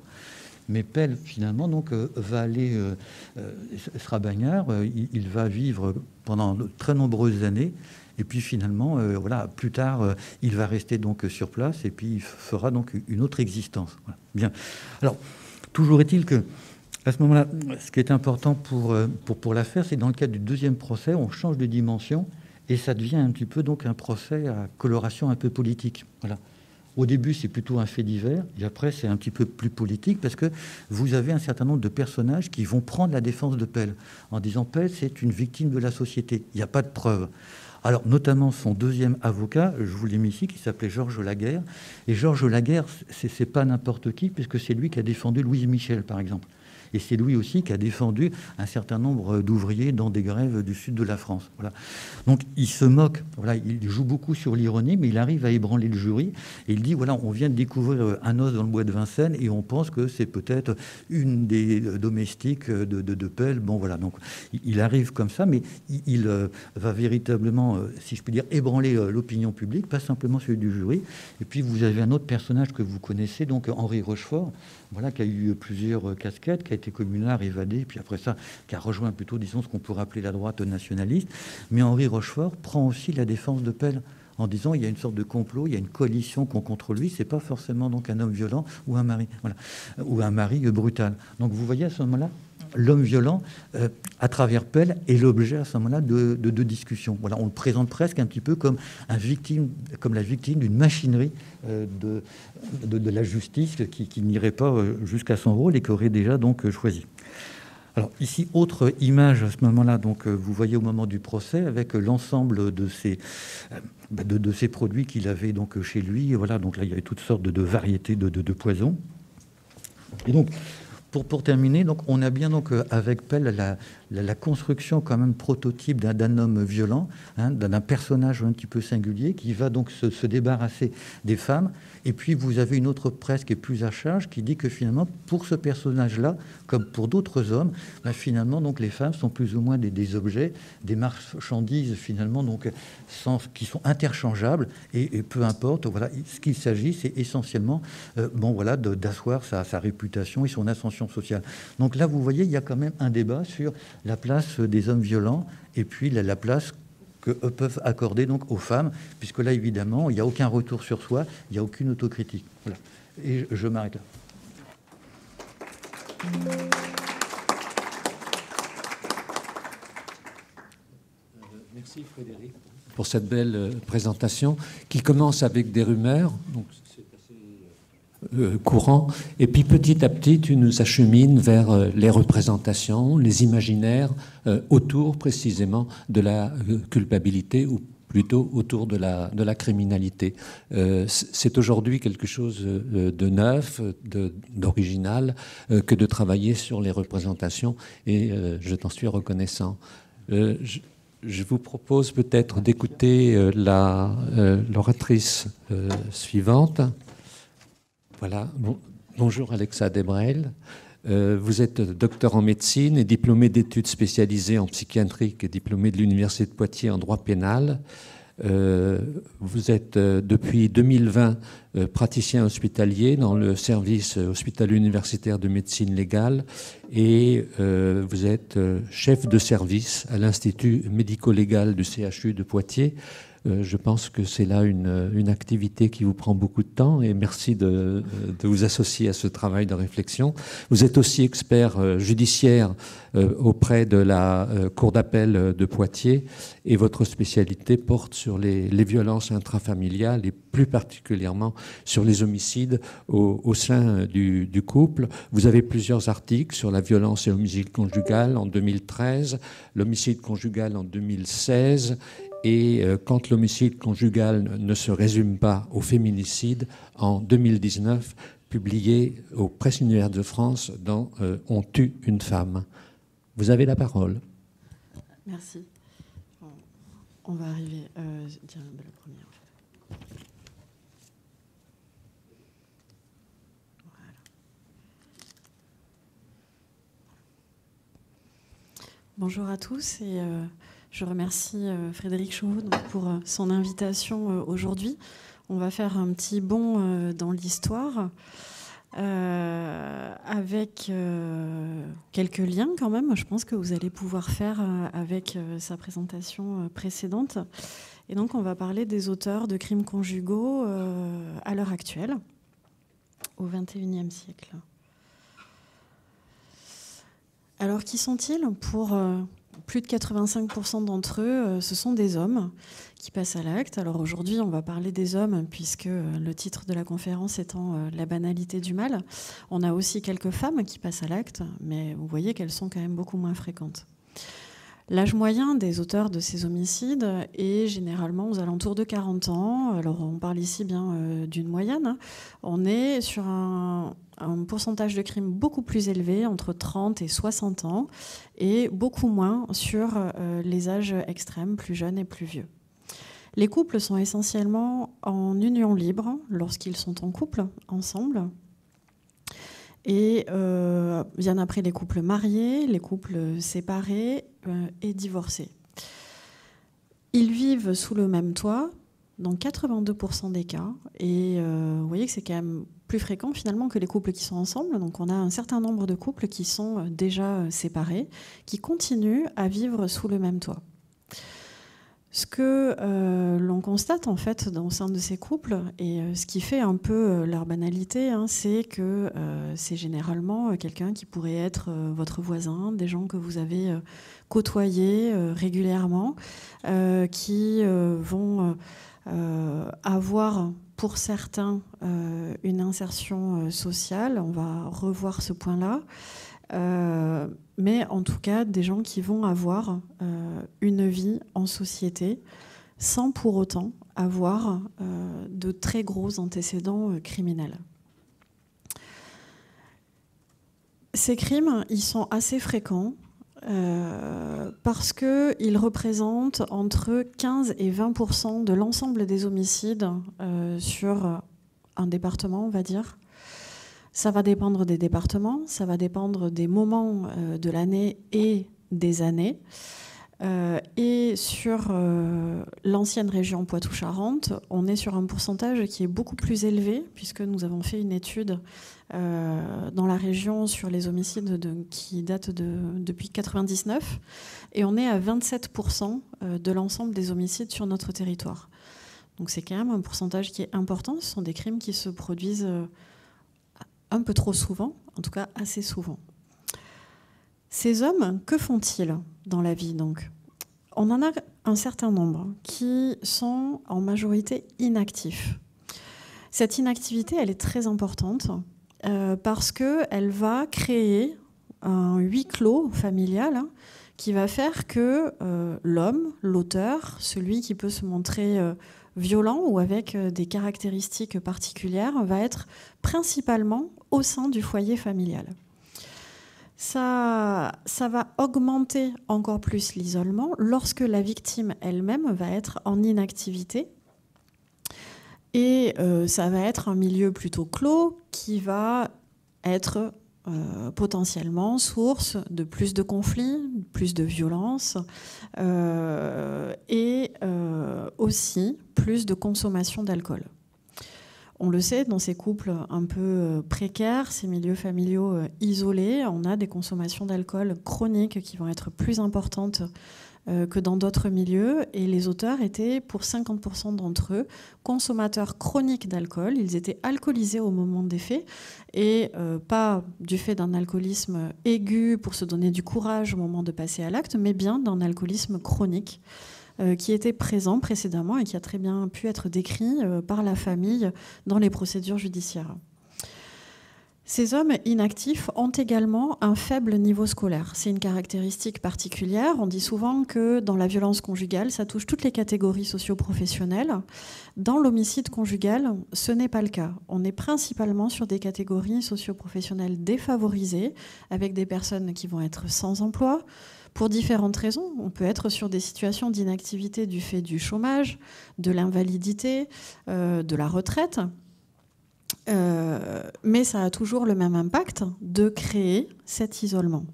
Mais Pell, finalement, donc, va aller, sera bagnard, il va vivre pendant de très nombreuses années. Et puis finalement, voilà, plus tard, il va rester donc sur place et puis il fera donc une autre existence. Voilà. Bien. Alors, toujours est-il que, à ce moment-là, ce qui est important pour l'affaire, c'est dans le cadre du deuxième procès, on change de dimension et ça devient un petit peu donc un procès à coloration un peu politique. Voilà. Au début, c'est plutôt un fait divers, et après, c'est un petit peu plus politique, parce que vous avez un certain nombre de personnages qui vont prendre la défense de Pell, en disant Pell, c'est une victime de la société, il n'y a pas de preuves. Alors, notamment son deuxième avocat, je vous l'ai mis ici, qui s'appelait Georges Laguerre. Et Georges Laguerre, c'est pas n'importe qui, puisque c'est lui qui a défendu Louise Michel, par exemple. Et c'est lui aussi qui a défendu un certain nombre d'ouvriers dans des grèves du sud de la France. Voilà. Donc, il se moque. Voilà, il joue beaucoup sur l'ironie, mais il arrive à ébranler le jury. Et il dit, voilà, on vient de découvrir un os dans le bois de Vincennes et on pense que c'est peut-être une des domestiques de Pell. Bon, voilà. Donc, il arrive comme ça, mais il va véritablement, si je puis dire, ébranler l'opinion publique, pas simplement celui du jury. Et puis, vous avez un autre personnage que vous connaissez, donc Henri Rochefort, voilà, qui a eu plusieurs casquettes, qui a été communard, évadé, puis après ça, qui a rejoint plutôt, disons, ce qu'on pourrait appeler la droite nationaliste. Mais Henri Rochefort prend aussi la défense de Pell en disant il y a une sorte de complot, il y a une coalition contre lui, c'est pas forcément donc un homme violent ou un mari, voilà, ou un mari brutal. Donc vous voyez à ce moment-là, l'homme violent, à travers Pell, est l'objet à ce moment-là de discussions. Voilà, on le présente presque un petit peu comme la victime d'une machinerie de la justice qui n'irait pas jusqu'à son rôle et qui aurait déjà donc choisi. Alors ici, autre image à ce moment-là, donc vous voyez au moment du procès avec l'ensemble de ces produits qu'il avait donc chez lui. Et voilà, donc là il y avait toutes sortes de variétés de poisons. Et donc pour terminer, donc on a bien donc avec Pell la construction quand même prototype d'un homme violent, hein, d'un personnage un petit peu singulier qui va donc se débarrasser des femmes. Et puis vous avez une autre presse qui est plus à charge qui dit que finalement pour ce personnage-là, comme pour d'autres hommes, ben finalement donc les femmes sont plus ou moins des objets, des marchandises finalement donc qui sont interchangeables et peu importe. Voilà, ce qu'il s'agit, c'est essentiellement voilà d'asseoir sa réputation et son ascension sociale. Donc là vous voyez, il y a quand même un débat sur la place des hommes violents et puis la place que eux peuvent accorder donc aux femmes, puisque là évidemment il n'y a aucun retour sur soi, il n'y a aucune autocritique. Voilà. Et je m'arrête là. Merci Frédéric pour cette belle présentation qui commence avec des rumeurs. Donc c'est assez courant. Et puis petit à petit, tu nous achemines vers les représentations, les imaginaires autour précisément de la culpabilité ou plutôt autour de la criminalité. C'est aujourd'hui quelque chose de neuf, d'original, que de travailler sur les représentations et je t'en suis reconnaissant. Je vous propose peut-être d'écouter l'oratrice suivante. Voilà. Bonjour Alexa Debrel. Vous êtes docteur en médecine et diplômé d'études spécialisées en psychiatrie et diplômé de l'Université de Poitiers en droit pénal. Vous êtes depuis 2020 praticien hospitalier dans le service hospitalo-universitaire de médecine légale et vous êtes chef de service à l'Institut médico-légal du CHU de Poitiers. Je pense que c'est là une activité qui vous prend beaucoup de temps et merci de vous associer à ce travail de réflexion. Vous êtes aussi expert judiciaire auprès de la Cour d'appel de Poitiers et votre spécialité porte sur les violences intrafamiliales et plus particulièrement sur les homicides au sein du couple. Vous avez plusieurs articles sur la violence et l'homicide conjugal en 2013, l'homicide conjugal en 2016 et quand l'homicide conjugal ne se résume pas au féminicide en 2019, publié aux Presses Universitaires de France dans On tue une femme. Vous avez la parole. Merci. On va arriver. Tiens, le premier. En fait. Voilà. Bonjour à tous et je remercie Frédéric Chauveau pour son invitation aujourd'hui. On va faire un petit bond dans l'histoire. Avec quelques liens quand même, je pense que vous allez pouvoir faire avec sa présentation précédente. Et donc on va parler des auteurs de crimes conjugaux à l'heure actuelle, au XXIe siècle. Alors qui sont-ils ? Pour plus de 85% d'entre eux, ce sont des hommes qui passent à l'acte. Alors aujourd'hui, on va parler des hommes, puisque le titre de la conférence étant la banalité du mal. On a aussi quelques femmes qui passent à l'acte, mais vous voyez qu'elles sont quand même beaucoup moins fréquentes. L'âge moyen des auteurs de ces homicides est généralement aux alentours de 40 ans. Alors on parle ici bien d'une moyenne. On est sur un pourcentage de crimes beaucoup plus élevé, entre 30 et 60 ans, et beaucoup moins sur les âges extrêmes, plus jeunes et plus vieux. Les couples sont essentiellement en union libre lorsqu'ils sont en couple, ensemble. Et bien après les couples mariés, les couples séparés et divorcés. Ils vivent sous le même toit dans 82% des cas. Et vous voyez que c'est quand même plus fréquent finalement que les couples qui sont ensemble. Donc on a un certain nombre de couples qui sont déjà séparés, qui continuent à vivre sous le même toit. Ce que l'on constate en fait au sein de ces couples, et ce qui fait un peu leur banalité, c'est que c'est généralement quelqu'un qui pourrait être votre voisin, des gens que vous avez côtoyés régulièrement, qui vont avoir pour certains une insertion sociale. On va revoir ce point-là. Mais en tout cas, des gens qui vont avoir une vie en société sans pour autant avoir de très gros antécédents criminels. Ces crimes, ils sont assez fréquents parce qu'ils représentent entre 15 et 20% de l'ensemble des homicides sur un département, on va dire. Ça va dépendre des départements, ça va dépendre des moments de l'année et des années. Et sur l'ancienne région Poitou-Charentes, on est sur un pourcentage qui est beaucoup plus élevé, puisque nous avons fait une étude dans la région sur les homicides qui datent depuis 1999, et on est à 27% de l'ensemble des homicides sur notre territoire. Donc c'est quand même un pourcentage qui est important. Ce sont des crimes qui se produisent un peu trop souvent, en tout cas assez souvent. Ces hommes, que font-ils dans la vie donc ? On en a un certain nombre qui sont en majorité inactifs. Cette inactivité, elle est très importante parce qu'elle va créer un huis clos familial qui va faire que l'homme, l'auteur, celui qui peut se montrer violent ou avec des caractéristiques particulières, va être principalement au sein du foyer familial. Ça va augmenter encore plus l'isolement lorsque la victime elle-même va être en inactivité. Et ça va être un milieu plutôt clos qui va être potentiellement source de plus de conflits, plus de violences et aussi plus de consommation d'alcool. On le sait, dans ces couples un peu précaires, ces milieux familiaux isolés, on a des consommations d'alcool chroniques qui vont être plus importantes que dans d'autres milieux. Et les auteurs étaient, pour 50% d'entre eux, consommateurs chroniques d'alcool. Ils étaient alcoolisés au moment des faits, et pas du fait d'un alcoolisme aigu pour se donner du courage au moment de passer à l'acte, mais bien d'un alcoolisme chronique qui était présent précédemment et qui a très bien pu être décrit par la famille dans les procédures judiciaires. Ces hommes inactifs ont également un faible niveau scolaire. C'est une caractéristique particulière. On dit souvent que dans la violence conjugale, ça touche toutes les catégories socio-professionnelles. Dans l'homicide conjugal, ce n'est pas le cas. On est principalement sur des catégories socio-professionnelles défavorisées, avec des personnes qui vont être sans emploi, pour différentes raisons. On peut être sur des situations d'inactivité du fait du chômage, de l'invalidité, de la retraite. Mais ça a toujours le même impact de créer cet isolement.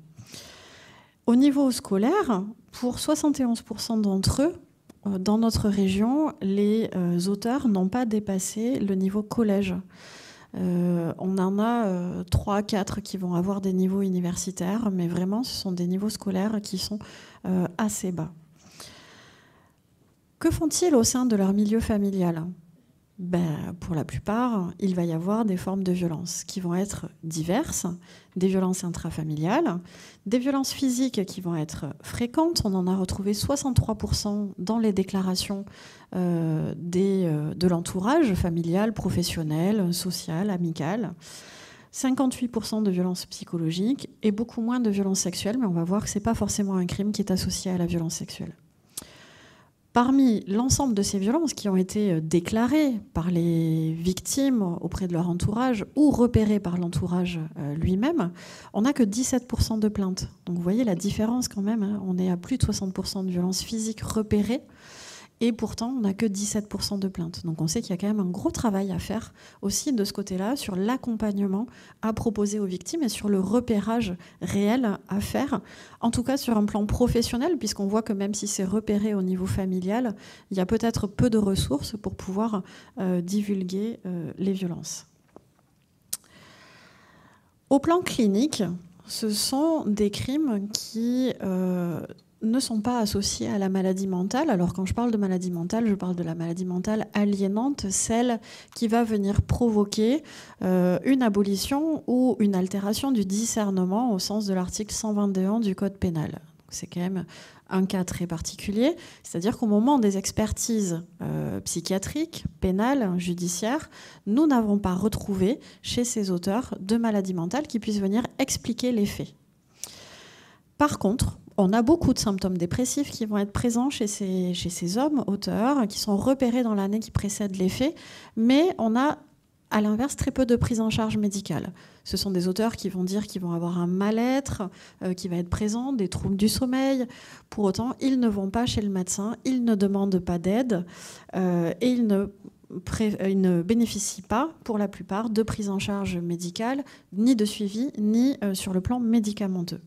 Au niveau scolaire, pour 71% d'entre eux, dans notre région, les auteurs n'ont pas dépassé le niveau collège. On en a 3-4 qui vont avoir des niveaux universitaires, mais vraiment ce sont des niveaux scolaires qui sont assez bas. Que font-ils au sein de leur milieu familial ? Pour la plupart, il va y avoir des formes de violence qui vont être diverses, des violences intrafamiliales, des violences physiques qui vont être fréquentes. On en a retrouvé 63% dans les déclarations de l'entourage familial, professionnel, social, amical. 58% de violences psychologiques et beaucoup moins de violences sexuelles, mais on va voir que ce n'est pas forcément un crime qui est associé à la violence sexuelle. Parmi l'ensemble de ces violences qui ont été déclarées par les victimes auprès de leur entourage ou repérées par l'entourage lui-même, on n'a que 17% de plaintes. Donc vous voyez la différence quand même, hein. On est à plus de 60% de violences physiques repérées et pourtant on n'a que 17% de plaintes. Donc on sait qu'il y a quand même un gros travail à faire aussi de ce côté-là sur l'accompagnement à proposer aux victimes et sur le repérage réel à faire, en tout cas sur un plan professionnel, puisqu'on voit que même si c'est repéré au niveau familial, il y a peut-être peu de ressources pour pouvoir divulguer les violences. Au plan clinique, ce sont des crimes qui ne sont pas associés à la maladie mentale. Alors quand je parle de maladie mentale, je parle de la maladie mentale aliénante, celle qui va venir provoquer une abolition ou une altération du discernement au sens de l'article 121 du Code pénal. C'est quand même un cas très particulier, c'est-à-dire qu'au moment des expertises psychiatriques, pénales, judiciaires, nous n'avons pas retrouvé chez ces auteurs de maladie mentale qui puissent venir expliquer les faits. Par contre, on a beaucoup de symptômes dépressifs qui vont être présents chez ces hommes auteurs, qui sont repérés dans l'année qui précède les faits, mais on a, à l'inverse, très peu de prise en charge médicale. Ce sont des auteurs qui vont dire qu'ils vont avoir un mal-être qui va être présent, des troubles du sommeil. Pour autant, ils ne vont pas chez le médecin, ils ne demandent pas d'aide et ils ne bénéficient pas, pour la plupart, de prise en charge médicale, ni de suivi, ni sur le plan médicamenteux.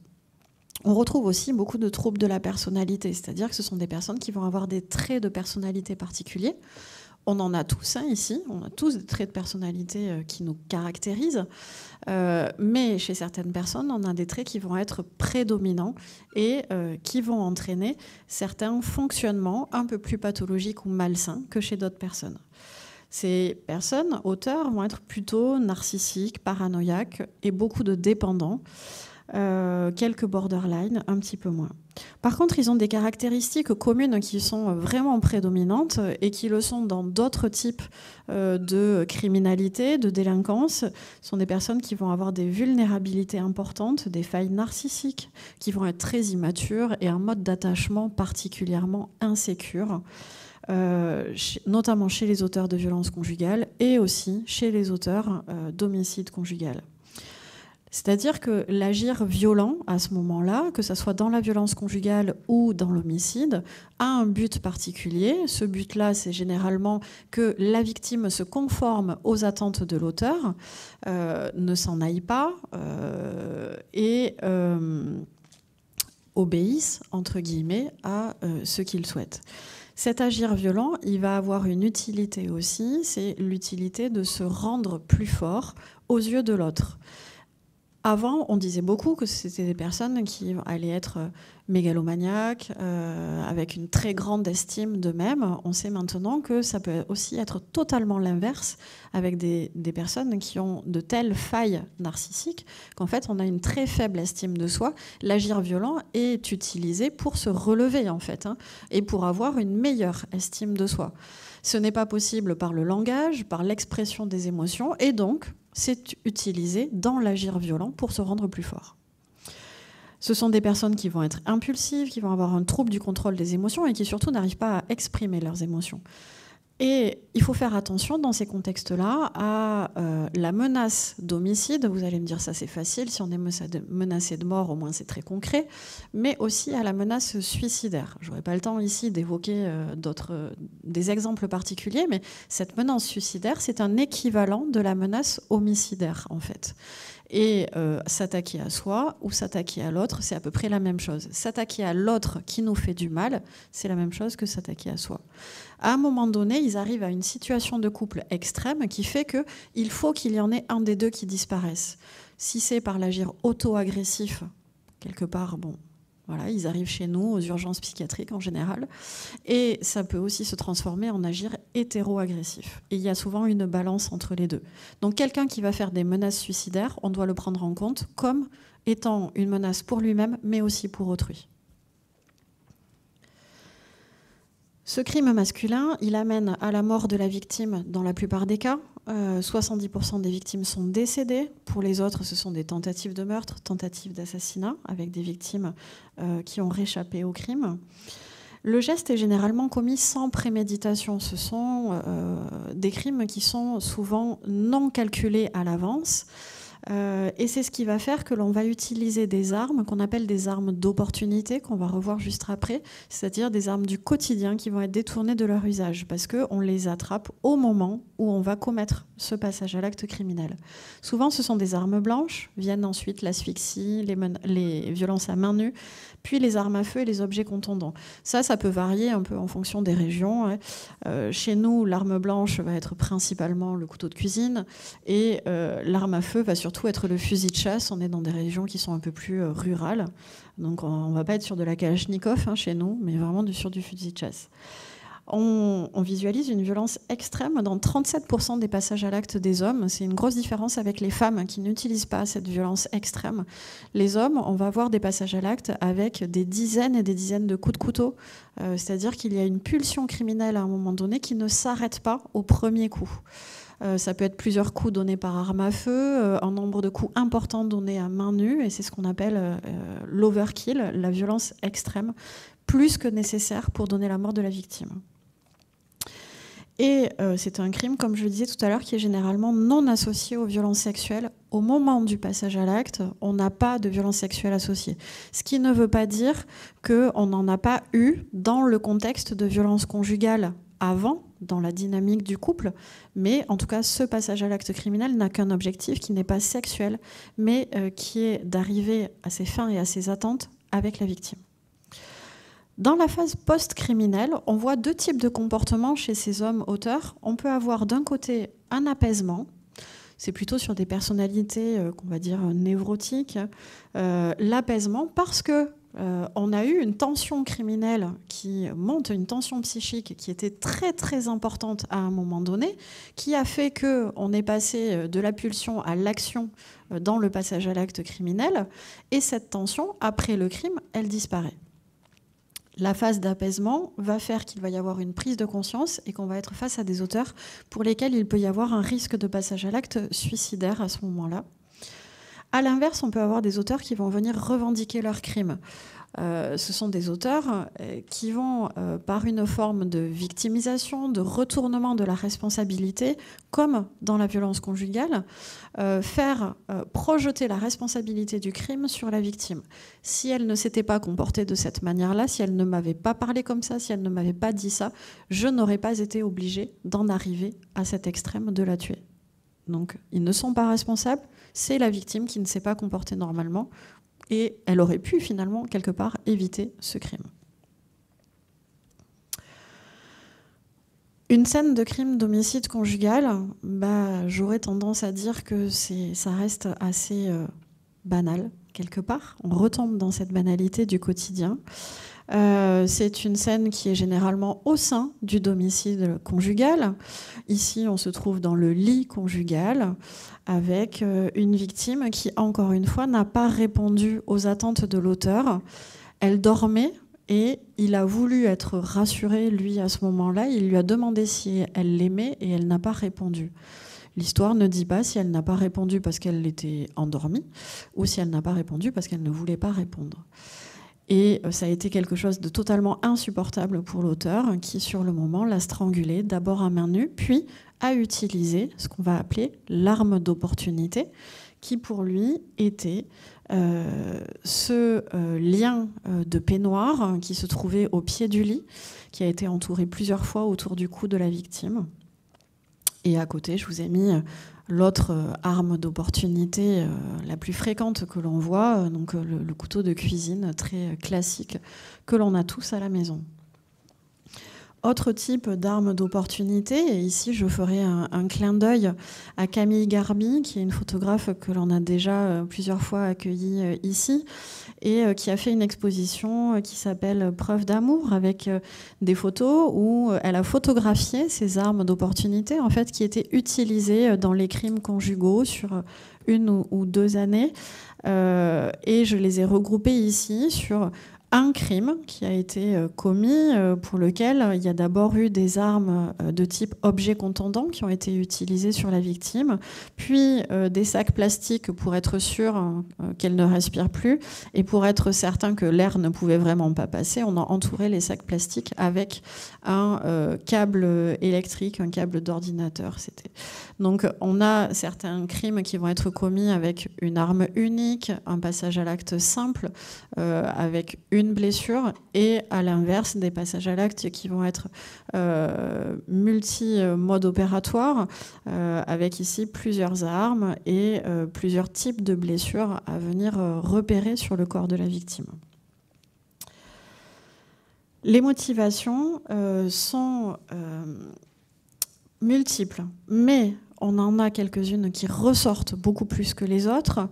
On retrouve aussi beaucoup de troubles de la personnalité, c'est-à-dire que ce sont des personnes qui vont avoir des traits de personnalité particuliers. On en a tous ici, on a tous des traits de personnalité qui nous caractérisent, mais chez certaines personnes, on a des traits qui vont être prédominants et qui vont entraîner certains fonctionnements un peu plus pathologiques ou malsains que chez d'autres personnes. Ces personnes, auteurs, vont être plutôt narcissiques, paranoïaques et beaucoup de dépendants. Quelques borderline, un petit peu moins. Par contre, ils ont des caractéristiques communes qui sont vraiment prédominantes et qui le sont dans d'autres types de criminalité, de délinquance. Ce sont des personnes qui vont avoir des vulnérabilités importantes, des failles narcissiques, qui vont être très immatures et un mode d'attachement particulièrement insécure, notamment chez les auteurs de violences conjugales et aussi chez les auteurs d'homicide conjugal. C'est-à-dire que l'agir violent à ce moment-là, que ce soit dans la violence conjugale ou dans l'homicide, a un but particulier. Ce but-là, c'est généralement que la victime se conforme aux attentes de l'auteur, ne s'en aille pas et obéisse, entre guillemets, à ce qu'il souhaite. Cet agir violent, il va avoir une utilité aussi, c'est l'utilité de se rendre plus fort aux yeux de l'autre. Avant, on disait beaucoup que c'était des personnes qui allaient être mégalomaniaques, avec une très grande estime d'eux-mêmes. On sait maintenant que ça peut aussi être totalement l'inverse, avec des personnes qui ont de telles failles narcissiques qu'en fait, on a une très faible estime de soi. L'agir violent est utilisé pour se relever, en fait, hein, et pour avoir une meilleure estime de soi. Ce n'est pas possible par le langage, par l'expression des émotions, et donc c'est utilisé dans l'agir violent pour se rendre plus fort. Ce sont des personnes qui vont être impulsives, qui vont avoir un trouble du contrôle des émotions et qui surtout n'arrivent pas à exprimer leurs émotions. Et il faut faire attention dans ces contextes-là à la menace d'homicide. Vous allez me dire, ça c'est facile, si on est menacé de mort, au moins c'est très concret, mais aussi à la menace suicidaire. Je n'aurai pas le temps ici d'évoquer des exemples particuliers, mais cette menace suicidaire, c'est un équivalent de la menace homicidaire, en fait. Et s'attaquer à soi ou s'attaquer à l'autre, c'est à peu près la même chose. S'attaquer à l'autre qui nous fait du mal, c'est la même chose que s'attaquer à soi. À un moment donné, ils arrivent à une situation de couple extrême qui fait qu'il faut qu'il y en ait un des deux qui disparaisse. Si c'est par l'agir auto-agressif, quelque part, bon, voilà, ils arrivent chez nous aux urgences psychiatriques en général, et ça peut aussi se transformer en agir hétéro-agressif. Et il y a souvent une balance entre les deux. Donc quelqu'un qui va faire des menaces suicidaires, on doit le prendre en compte comme étant une menace pour lui-même, mais aussi pour autrui. Ce crime masculin, il amène à la mort de la victime dans la plupart des cas. 70% des victimes sont décédées. Pour les autres, ce sont des tentatives de meurtre, tentatives d'assassinat, avec des victimes qui ont réchappé au crime. Le geste est généralement commis sans préméditation. Ce sont des crimes qui sont souvent non calculés à l'avance. Et c'est ce qui va faire que l'on va utiliser des armes qu'on appelle des armes d'opportunité, qu'on va revoir juste après, c'est-à-dire des armes du quotidien qui vont être détournées de leur usage, parce qu'on les attrape au moment où on va commettre ce passage à l'acte criminel. Souvent, ce sont des armes blanches, viennent ensuite l'asphyxie, les violences à main nue, puis les armes à feu et les objets contondants. Ça peut varier un peu en fonction des régions. Chez nous, l'arme blanche va être principalement le couteau de cuisine, et l'arme à feu va surtout être le fusil de chasse. On est dans des régions qui sont un peu plus rurales, donc on ne va pas être sur de la kalachnikov chez nous, mais vraiment sur du fusil de chasse. On visualise une violence extrême dans 37% des passages à l'acte des hommes. C'est une grosse différence avec les femmes qui n'utilisent pas cette violence extrême. Les hommes, on va avoir des passages à l'acte avec des dizaines et des dizaines de coups de couteau. C'est-à-dire qu'il y a une pulsion criminelle à un moment donné qui ne s'arrête pas au premier coup. Ça peut être plusieurs coups donnés par arme à feu, un nombre de coups importants donnés à main nue, et c'est ce qu'on appelle l'overkill, la violence extrême, plus que nécessaire pour donner la mort de la victime. Et c'est un crime, comme je le disais tout à l'heure, qui est généralement non associé aux violences sexuelles. Au moment du passage à l'acte, on n'a pas de violence sexuelle associée. Ce qui ne veut pas dire qu'on n'en a pas eu dans le contexte de violence conjugale avant, dans la dynamique du couple, mais en tout cas, ce passage à l'acte criminel n'a qu'un objectif qui n'est pas sexuel, mais qui est d'arriver à ses fins et à ses attentes avec la victime. Dans la phase post-criminelle, on voit deux types de comportements chez ces hommes auteurs. On peut avoir d'un côté un apaisement, c'est plutôt sur des personnalités qu'on va dire névrotiques, l'apaisement parce que on a eu une tension criminelle qui monte, une tension psychique qui était très très importante à un moment donné, qui a fait qu'on est passé de la pulsion à l'action dans le passage à l'acte criminel, et cette tension, après le crime, elle disparaît. La phase d'apaisement va faire qu'il va y avoir une prise de conscience et qu'on va être face à des auteurs pour lesquels il peut y avoir un risque de passage à l'acte suicidaire à ce moment-là. À l'inverse, on peut avoir des auteurs qui vont venir revendiquer leur crime. Ce sont des auteurs qui vont, par une forme de victimisation, de retournement de la responsabilité, comme dans la violence conjugale, faire projeter la responsabilité du crime sur la victime. Si elle ne s'était pas comportée de cette manière-là, si elle ne m'avait pas parlé comme ça, si elle ne m'avait pas dit ça, je n'aurais pas été obligée d'en arriver à cet extrême de la tuer. Donc, ils ne sont pas responsables, c'est la victime qui ne s'est pas comportée normalement, et elle aurait pu finalement, quelque part, éviter ce crime. Une scène de crime d'homicide conjugal, j'aurais tendance à dire que ça reste assez banal, quelque part. On retombe dans cette banalité du quotidien. C'est une scène qui est généralement au sein du domicile conjugal. Ici, on se trouve dans le lit conjugal avec une victime qui, encore une fois, n'a pas répondu aux attentes de l'auteur. Elle dormait et il a voulu être rassuré, lui, à ce moment-là. Il lui a demandé si elle l'aimait et elle n'a pas répondu. L'histoire ne dit pas si elle n'a pas répondu parce qu'elle était endormie ou si elle n'a pas répondu parce qu'elle ne voulait pas répondre. Et ça a été quelque chose de totalement insupportable pour l'auteur qui, sur le moment, l'a strangulée, d'abord à main nue, puis a utilisé ce qu'on va appeler l'arme d'opportunité, qui pour lui était ce lien de peignoir qui se trouvait au pied du lit, qui a été entouré plusieurs fois autour du cou de la victime. Et à côté, je vous ai mis l'autre arme d'opportunité la plus fréquente que l'on voit, donc le couteau de cuisine très classique que l'on a tous à la maison. Autre type d'arme d'opportunité, et ici je ferai un clin d'œil à Camille Garbi, qui est une photographe que l'on a déjà plusieurs fois accueillie ici, et qui a fait une exposition qui s'appelle Preuve d'amour, avec des photos où elle a photographié ces armes d'opportunité, en fait, qui étaient utilisées dans les crimes conjugaux sur 1 ou 2 années. Et je les ai regroupées ici sur un crime qui a été commis, pour lequel il y a d'abord eu des armes de type objet contondant qui ont été utilisées sur la victime, puis des sacs plastiques pour être sûr qu'elle ne respire plus, et pour être certain que l'air ne pouvait vraiment pas passer, on a entouré les sacs plastiques avec un câble électrique, un câble d'ordinateur. Donc on a certains crimes qui vont être commis avec une arme unique, un passage à l'acte simple, avec une blessure, et à l'inverse des passages à l'acte qui vont être multi-modes opératoires, avec ici plusieurs armes et plusieurs types de blessures à venir repérer sur le corps de la victime. Les motivations sont multiples, mais on en a quelques-unes qui ressortent beaucoup plus que les autres.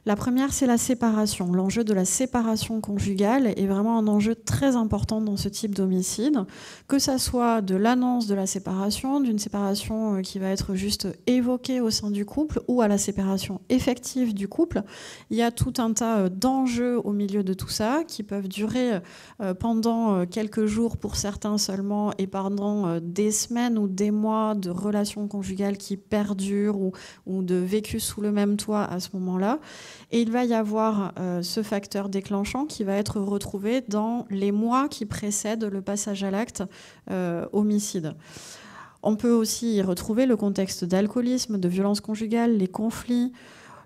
La première, c'est la séparation. L'enjeu de la séparation conjugale est vraiment un enjeu très important dans ce type d'homicide, que ça soit de l'annonce de la séparation, d'une séparation qui va être juste évoquée au sein du couple, ou à la séparation effective du couple. Il y a tout un tas d'enjeux au milieu de tout ça qui peuvent durer pendant quelques jours pour certains seulement, et pendant des semaines ou des mois de relations conjugales qui perdurent ou de vécu sous le même toit à ce moment-là. Et il va y avoir ce facteur déclenchant qui va être retrouvé dans les mois qui précèdent le passage à l'acte homicide. On peut aussi y retrouver le contexte d'alcoolisme, de violence conjugale, les conflits,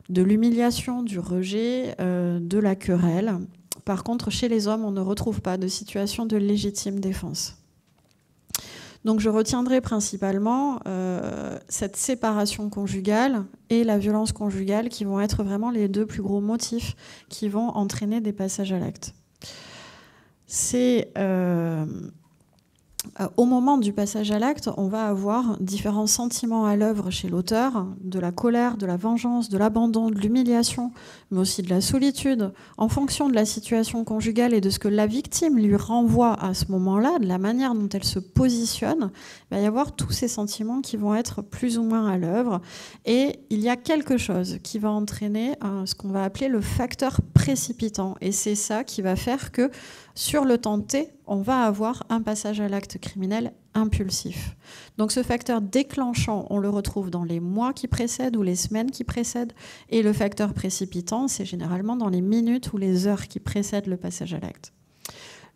de l'humiliation, du rejet, de la querelle. Par contre, chez les hommes, on ne retrouve pas de situation de légitime défense. Donc je retiendrai principalement cette séparation conjugale et la violence conjugale qui vont être vraiment les deux plus gros motifs qui vont entraîner des passages à l'acte. C'est au moment du passage à l'acte, on va avoir différents sentiments à l'œuvre chez l'auteur, de la colère, de la vengeance, de l'abandon, de l'humiliation, mais aussi de la solitude. En fonction de la situation conjugale et de ce que la victime lui renvoie à ce moment-là, de la manière dont elle se positionne, il va y avoir tous ces sentiments qui vont être plus ou moins à l'œuvre. Et il y a quelque chose qui va entraîner ce qu'on va appeler le facteur précipitant. Et c'est ça qui va faire que sur le temps T, on va avoir un passage à l'acte criminel impulsif. Donc ce facteur déclenchant, on le retrouve dans les mois qui précèdent ou les semaines qui précèdent, et le facteur précipitant, c'est généralement dans les minutes ou les heures qui précèdent le passage à l'acte.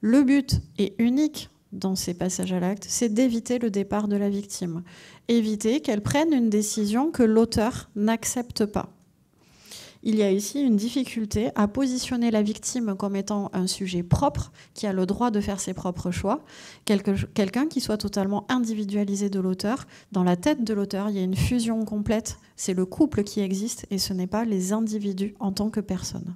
Le but est unique dans ces passages à l'acte, c'est d'éviter le départ de la victime, éviter qu'elle prenne une décision que l'auteur n'accepte pas. Il y a ici une difficulté à positionner la victime comme étant un sujet propre, qui a le droit de faire ses propres choix, quelqu'un qui soit totalement individualisé de l'auteur. Dans la tête de l'auteur, il y a une fusion complète, c'est le couple qui existe et ce n'est pas les individus en tant que personnes.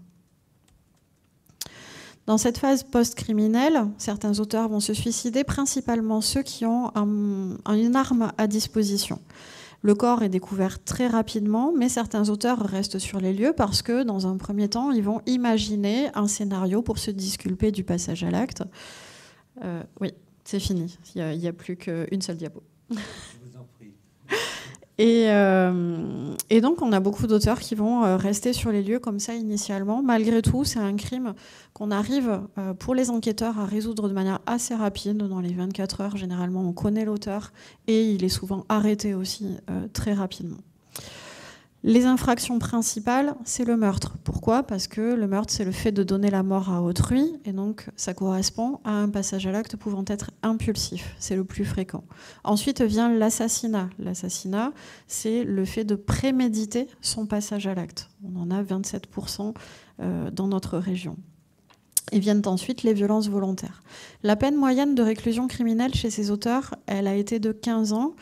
Dans cette phase post-criminelle, certains auteurs vont se suicider, principalement ceux qui ont une arme à disposition. Le corps est découvert très rapidement, mais certains auteurs restent sur les lieux parce que, dans un premier temps, ils vont imaginer un scénario pour se disculper du passage à l'acte. Oui, c'est fini. Il n'y a plus qu'une seule diapo. Je vous en prie. Et donc, on a beaucoup d'auteurs qui vont rester sur les lieux comme ça initialement. Malgré tout, c'est un crime qu'on arrive, pour les enquêteurs, à résoudre de manière assez rapide. Dans les 24 heures, généralement, on connaît l'auteur et il est souvent arrêté aussi très rapidement. Les infractions principales, c'est le meurtre. Pourquoi ? Parce que le meurtre, c'est le fait de donner la mort à autrui, et donc ça correspond à un passage à l'acte pouvant être impulsif. C'est le plus fréquent. Ensuite vient l'assassinat. L'assassinat, c'est le fait de préméditer son passage à l'acte. On en a 27% dans notre région. Et viennent ensuite les violences volontaires. La peine moyenne de réclusion criminelle chez ces auteurs, elle a été de 15 ans.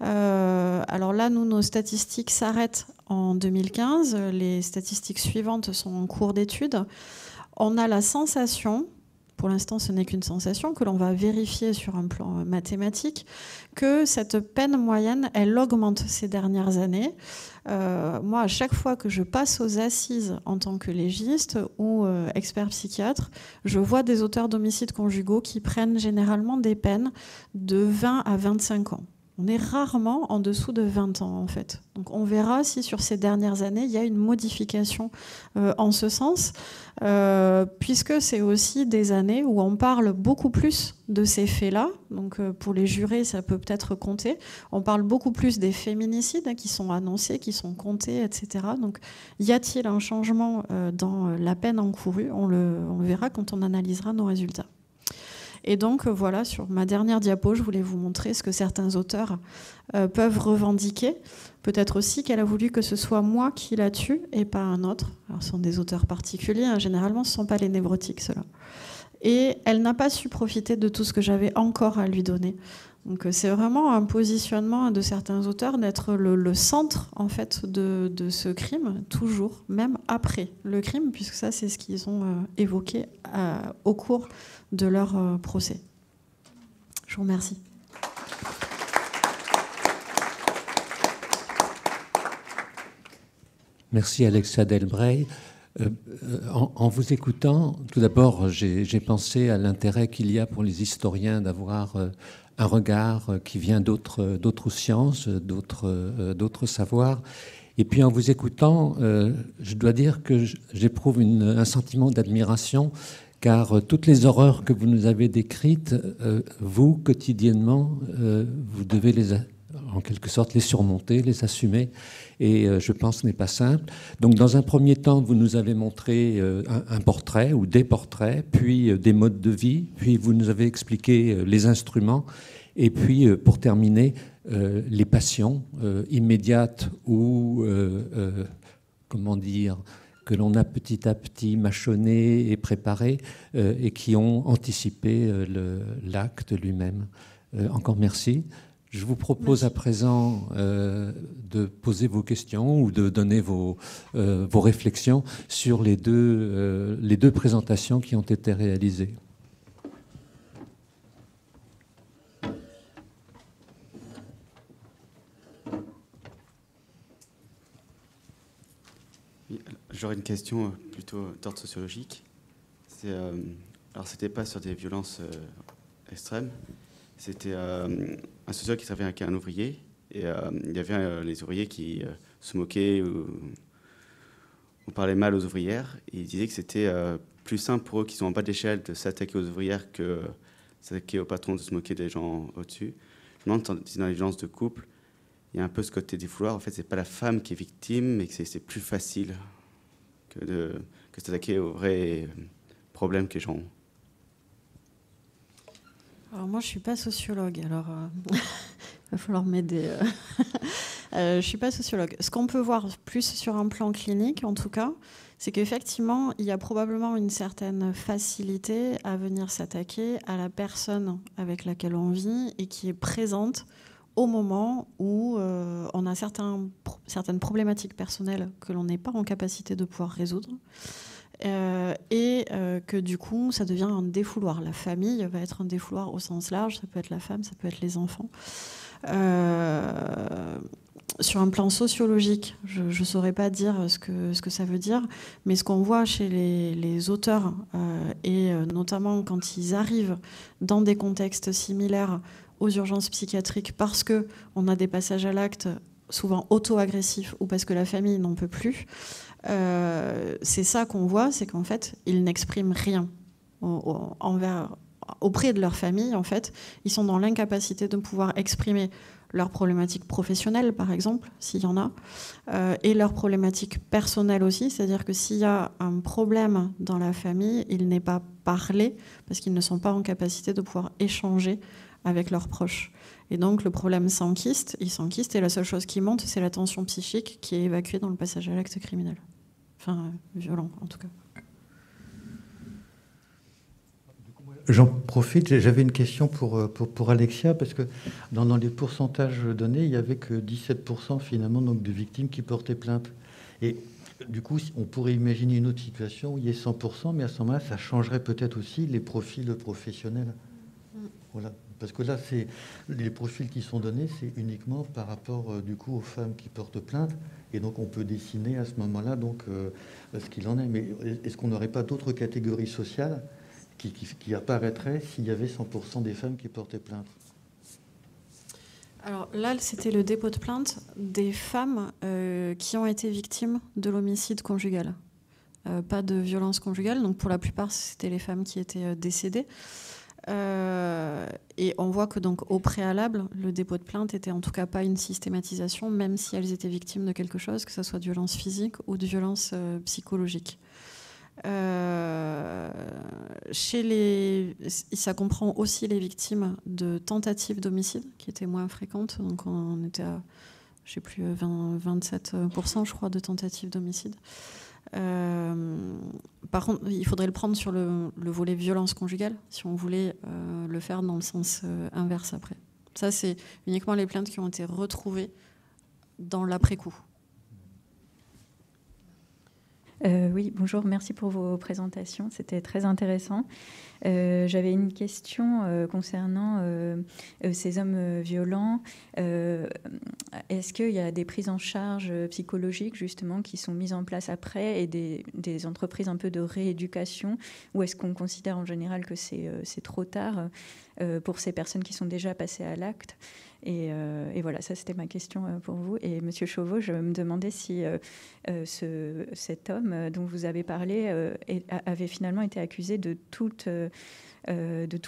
Alors là, nous, nos statistiques s'arrêtent en 2015. Les statistiques suivantes sont en cours d'étude. On a la sensation, pour l'instant ce n'est qu'une sensation, que l'on va vérifier sur un plan mathématique, que cette peine moyenne, elle augmente ces dernières années. Moi, à chaque fois que je passe aux assises en tant que légiste ou expert psychiatre, je vois des auteurs d'homicides conjugaux qui prennent généralement des peines de 20 à 25 ans. On est rarement en dessous de 20 ans, en fait. Donc on verra si sur ces dernières années, il y a une modification en ce sens, puisque c'est aussi des années où on parle beaucoup plus de ces faits-là. Donc pour les jurés, ça peut peut-être compter. On parle beaucoup plus des féminicides qui sont annoncés, qui sont comptés, etc. Donc y a-t-il un changement dans la peine encourue ? On le verra quand on analysera nos résultats. Et donc voilà, sur ma dernière diapo, je voulais vous montrer ce que certains auteurs peuvent revendiquer. Peut-être aussi qu'elle a voulu que ce soit moi qui la tue et pas un autre. Alors ce sont des auteurs particuliers, hein. Généralement ce ne sont pas les névrotiques, ceux-là. Et elle n'a pas su profiter de tout ce que j'avais encore à lui donner. Donc c'est vraiment un positionnement de certains auteurs d'être le centre en fait de ce crime, toujours, même après le crime, puisque ça c'est ce qu'ils ont évoqué au cours de leur procès. Je vous remercie. Merci Alexa Delbrey. En vous écoutant, tout d'abord, j'ai pensé à l'intérêt qu'il y a pour les historiens d'avoir un regard qui vient d'autres sciences, d'autres savoirs. Et puis en vous écoutant, je dois dire que j'éprouve un sentiment d'admiration, car toutes les horreurs que vous nous avez décrites, vous, quotidiennement, vous devez en quelque sorte les surmonter, les assumer, et je pense que ce n'est pas simple. Donc dans un premier temps, vous nous avez montré un portrait ou des portraits, puis des modes de vie, puis vous nous avez expliqué les instruments, et puis pour terminer, les passions immédiates ou, comment dire, que l'on a petit à petit mâchonné et préparé, et qui ont anticipé l'acte lui-même. Encore merci. Je vous propose à présent de poser vos questions ou de donner vos réflexions sur les deux présentations qui ont été réalisées. J'aurais une question plutôt d'ordre sociologique. Alors, c'était pas sur des violences extrêmes. C'était un sociologue qui travaillait avec un ouvrier. Et il y avait les ouvriers qui se moquaient ou parlaient mal aux ouvrières. Et il disait que c'était plus simple pour eux qui sont en bas de l'échelle de s'attaquer aux ouvrières que s'attaquer aux patrons, de se moquer des gens au-dessus. Je me demande si dans les violences de couple, il y a un peu ce côté défouloir. En fait, c'est pas la femme qui est victime, mais que c'est plus facile que s'attaquer aux vrais problèmes que les gens ont. Alors moi, je ne suis pas sociologue, alors il va falloir m'aider. Je ne suis pas sociologue. Ce qu'on peut voir plus sur un plan clinique, en tout cas, c'est qu'effectivement, il y a probablement une certaine facilité à venir s'attaquer à la personne avec laquelle on vit et qui est présente au moment où on a certaines problématiques personnelles que l'on n'est pas en capacité de pouvoir résoudre. Et que du coup, ça devient un défouloir. La famille va être un défouloir au sens large, ça peut être la femme, ça peut être les enfants. Sur un plan sociologique, je ne saurais pas dire ce que ça veut dire, mais ce qu'on voit chez les auteurs, et notamment quand ils arrivent dans des contextes similaires aux urgences psychiatriques, parce qu'on a des passages à l'acte souvent auto-agressifs ou parce que la famille n'en peut plus, c'est ça qu'on voit, c'est qu'en fait, ils n'expriment rien auprès de leur famille. En fait, ils sont dans l'incapacité de pouvoir exprimer leurs problématiques professionnelles, par exemple, s'il y en a, et leurs problématiques personnelles aussi, c'est-à-dire que s'il y a un problème dans la famille, il n'est pas parlé parce qu'ils ne sont pas en capacité de pouvoir échanger avec leurs proches. Et donc le problème s'enquiste, il s'enquiste, et la seule chose qui monte, c'est la tension psychique qui est évacuée dans le passage à l'acte criminel. Enfin, violent, en tout cas. J'en profite, j'avais une question pour Alexia, parce que dans les pourcentages donnés, il n'y avait que 17% finalement donc, de victimes qui portaient plainte. Et du coup, on pourrait imaginer une autre situation où il y ait 100%, mais à ce moment-là, ça changerait peut-être aussi les profils professionnels. Voilà. Parce que là, les profils qui sont donnés, c'est uniquement par rapport du coup aux femmes qui portent plainte. Et donc, on peut dessiner à ce moment-là donc, ce qu'il en est. Mais est-ce qu'on n'aurait pas d'autres catégories sociales qui apparaîtraient s'il y avait 100% des femmes qui portaient plainte? Alors là, c'était le dépôt de plainte des femmes qui ont été victimes de l'homicide conjugal. Pas de violence conjugale. Donc, pour la plupart, c'était les femmes qui étaient décédées. Et on voit que donc au préalable, le dépôt de plainte était en tout cas pas une systématisation, même si elles étaient victimes de quelque chose, que ce soit de violence physique ou de violence psychologique. Ça comprend aussi les victimes de tentatives d'homicide, qui étaient moins fréquentes. Donc on était à, je sais plus, 27%, je crois, de tentatives d'homicide. Par contre, il faudrait le prendre sur le volet violence conjugale, si on voulait le faire dans le sens inverse après. Ça, c'est uniquement les plaintes qui ont été retrouvées dans l'après-coup. Oui, bonjour, merci pour vos présentations, c'était très intéressant. J'avais une question concernant ces hommes violents. Est-ce qu'il y a des prises en charge psychologiques justement qui sont mises en place après et des entreprises un peu de rééducation, ou est-ce qu'on considère en général que c'est trop tard pour ces personnes qui sont déjà passées à l'acte? Et voilà, ça c'était ma question pour vous. Et Monsieur Chauveau, je me demandais si cet homme dont vous avez parlé avait finalement été accusé de tous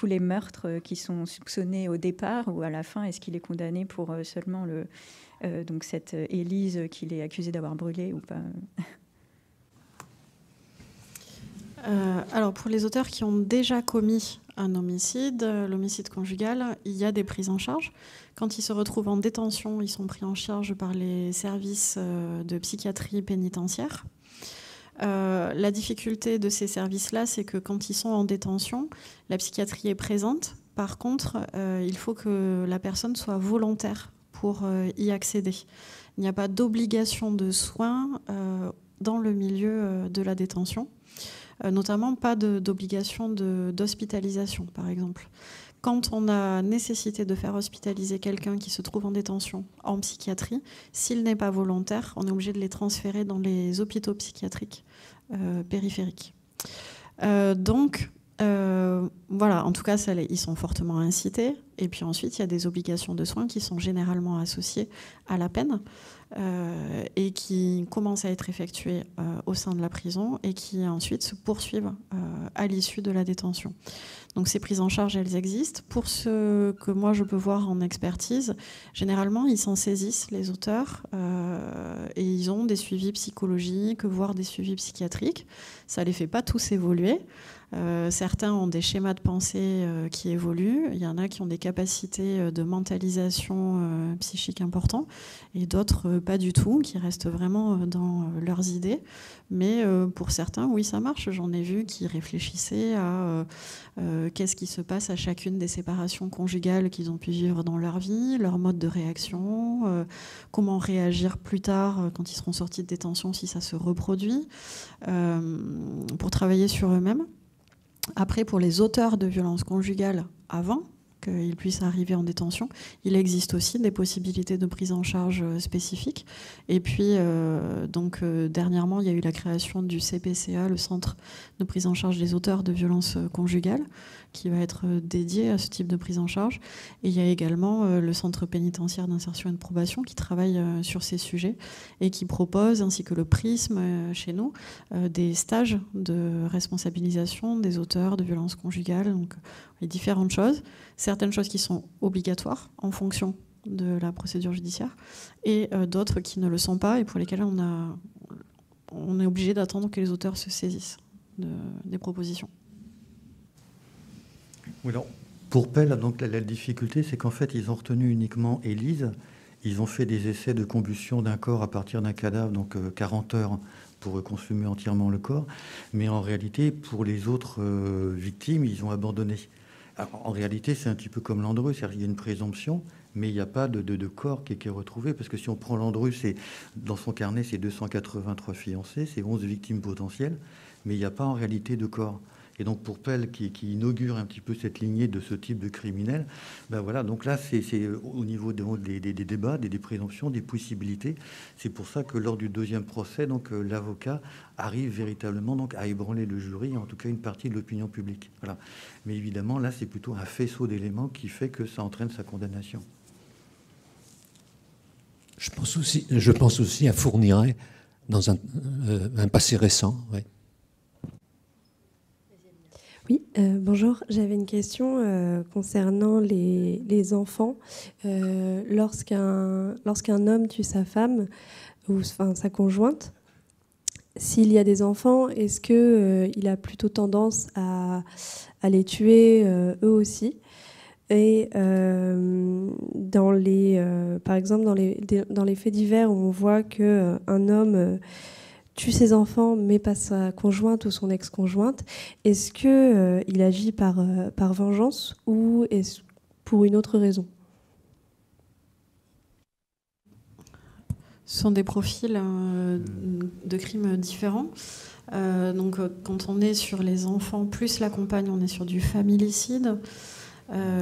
les meurtres qui sont soupçonnés au départ, ou à la fin, est-ce qu'il est condamné pour seulement donc cette Élise qu'il est accusé d'avoir brûlé ou pas? Alors pour les auteurs qui ont déjà commis un homicide, l'homicide conjugal, il y a des prises en charge. Quand ils se retrouvent en détention, ils sont pris en charge par les services de psychiatrie pénitentiaire. La difficulté de ces services-là, c'est que quand ils sont en détention, la psychiatrie est présente. Par contre, il faut que la personne soit volontaire pour y accéder. Il n'y a pas d'obligation de soins dans le milieu de la détention. Notamment pas d'obligation d'hospitalisation, par exemple. Quand on a nécessité de faire hospitaliser quelqu'un qui se trouve en détention en psychiatrie, s'il n'est pas volontaire, on est obligé de les transférer dans les hôpitaux psychiatriques périphériques. Donc, voilà, en tout cas, ils sont fortement incités. Et puis ensuite, il y a des obligations de soins qui sont généralement associées à la peine et qui commencent à être effectuées au sein de la prison et qui ensuite se poursuivent à l'issue de la détention. Donc ces prises en charge, elles existent. Pour ce que moi je peux voir en expertise, généralement ils s'en saisissent, les auteurs, et ils ont des suivis psychologiques, voire des suivis psychiatriques. Ça ne les fait pas tous évoluer. Certains ont des schémas de pensée qui évoluent. Il y en a qui ont des capacités de mentalisation psychique importantes et d'autres pas du tout, qui restent vraiment dans leurs idées. Mais pour certains, oui, ça marche. J'en ai vu qui réfléchissaient à qu'est-ce qui se passe à chacune des séparations conjugales qu'ils ont pu vivre dans leur vie, leur mode de réaction, comment réagir plus tard quand ils seront sortis de détention si ça se reproduit, pour travailler sur eux-mêmes. Après, pour les auteurs de violences conjugales avant qu'ils puissent arriver en détention. Il existe aussi des possibilités de prise en charge spécifiques. Et puis, dernièrement, il y a eu la création du CPCA, le Centre de prise en charge des auteurs de violences conjugales, qui va être dédié à ce type de prise en charge. Et il y a également le Centre pénitentiaire d'insertion et de probation qui travaille sur ces sujets et qui propose, ainsi que le Prisme chez nous, des stages de responsabilisation des auteurs de violences conjugales. Donc, les différentes choses, certaines choses qui sont obligatoires en fonction de la procédure judiciaire et d'autres qui ne le sont pas et pour lesquelles on est obligé d'attendre que les auteurs se saisissent des propositions. Oui, alors, pour Pell, donc, la difficulté, c'est qu'en fait, ils ont retenu uniquement Élise. Ils ont fait des essais de combustion d'un corps à partir d'un cadavre, donc 40 heures pour consumer entièrement le corps. Mais en réalité, pour les autres victimes, ils ont abandonné. Alors, en réalité, c'est un petit peu comme Landru, c'est-à-dire qu'il y a une présomption, mais il n'y a pas de corps qui est retrouvé. Parce que si on prend Landru, dans son carnet, c'est 283 fiancés, c'est 11 victimes potentielles, mais il n'y a pas en réalité de corps. Et donc pour Pell, qui inaugure un petit peu cette lignée de ce type de criminel, ben voilà, donc là c'est au niveau des débats, des présomptions, des possibilités. C'est pour ça que lors du deuxième procès, donc l'avocat arrive véritablement donc à ébranler le jury, en tout cas une partie de l'opinion publique. Voilà. Mais évidemment là c'est plutôt un faisceau d'éléments qui fait que ça entraîne sa condamnation. Je pense aussi à Fourniret dans un passé récent. Ouais. Oui, bonjour. J'avais une question concernant les enfants. Lorsqu'un homme tue sa femme ou sa conjointe, s'il y a des enfants, est-ce qu'il a plutôt tendance à les tuer eux aussi ? Et par exemple, dans les faits divers où on voit qu'un homme tue ses enfants, mais pas sa conjointe ou son ex-conjointe, est-ce qu'il agit par vengeance ou est-ce pour une autre raison ? Ce sont des profils de crimes différents. Donc, quand on est sur les enfants plus la compagne, on est sur du familicide.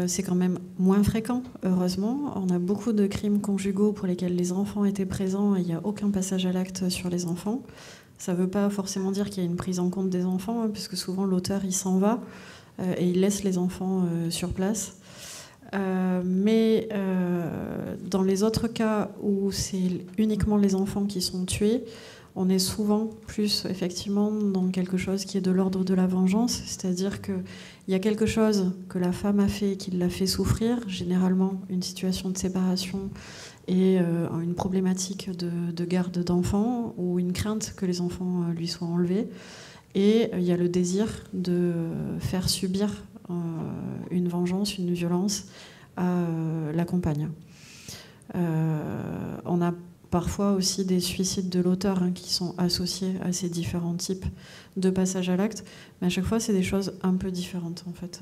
C'est quand même moins fréquent, heureusement. On a beaucoup de crimes conjugaux pour lesquels les enfants étaient présents et il n'y a aucun passage à l'acte sur les enfants. Ça ne veut pas forcément dire qu'il y a une prise en compte des enfants, puisque souvent l'auteur il s'en va et il laisse les enfants sur place. Mais dans les autres cas où c'est uniquement les enfants qui sont tués, on est souvent plus effectivement dans quelque chose qui est de l'ordre de la vengeance, c'est-à-dire qu'il y a quelque chose que la femme a fait et qui l'a fait souffrir, généralement une situation de séparation et une problématique de garde d'enfants ou une crainte que les enfants lui soient enlevés. Et il y a le désir de faire subir une vengeance, une violence à la compagne. On a parfois aussi des suicides de l'auteur qui sont associés à ces différents types de passages à l'acte. Mais à chaque fois, c'est des choses un peu différentes, en fait.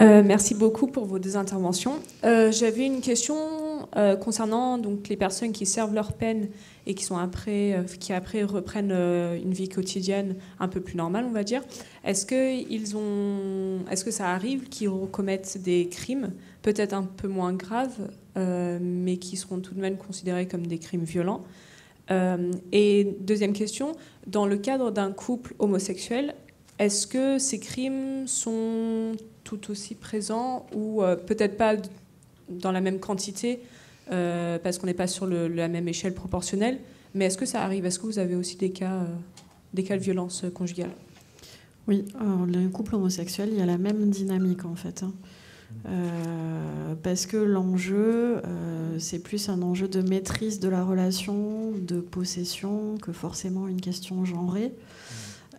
Merci beaucoup pour vos deux interventions. J'avais une question concernant donc, les personnes qui servent leur peine et qui après reprennent une vie quotidienne un peu plus normale, on va dire. Est-ce que ça arrive qu'ils commettent des crimes, peut-être un peu moins graves, mais qui seront tout de même considérés comme des crimes violents ? Et deuxième question, dans le cadre d'un couple homosexuel, est-ce que ces crimes sont tout aussi présents ou peut-être pas dans la même quantité parce qu'on n'est pas sur la même échelle proportionnelle, mais est-ce que ça arrive ? Est-ce que vous avez aussi des cas de violence conjugale ? Oui, dans le couple homosexuel, il y a la même dynamique en fait. Parce que l'enjeu, c'est plus un enjeu de maîtrise de la relation, de possession, que forcément une question genrée.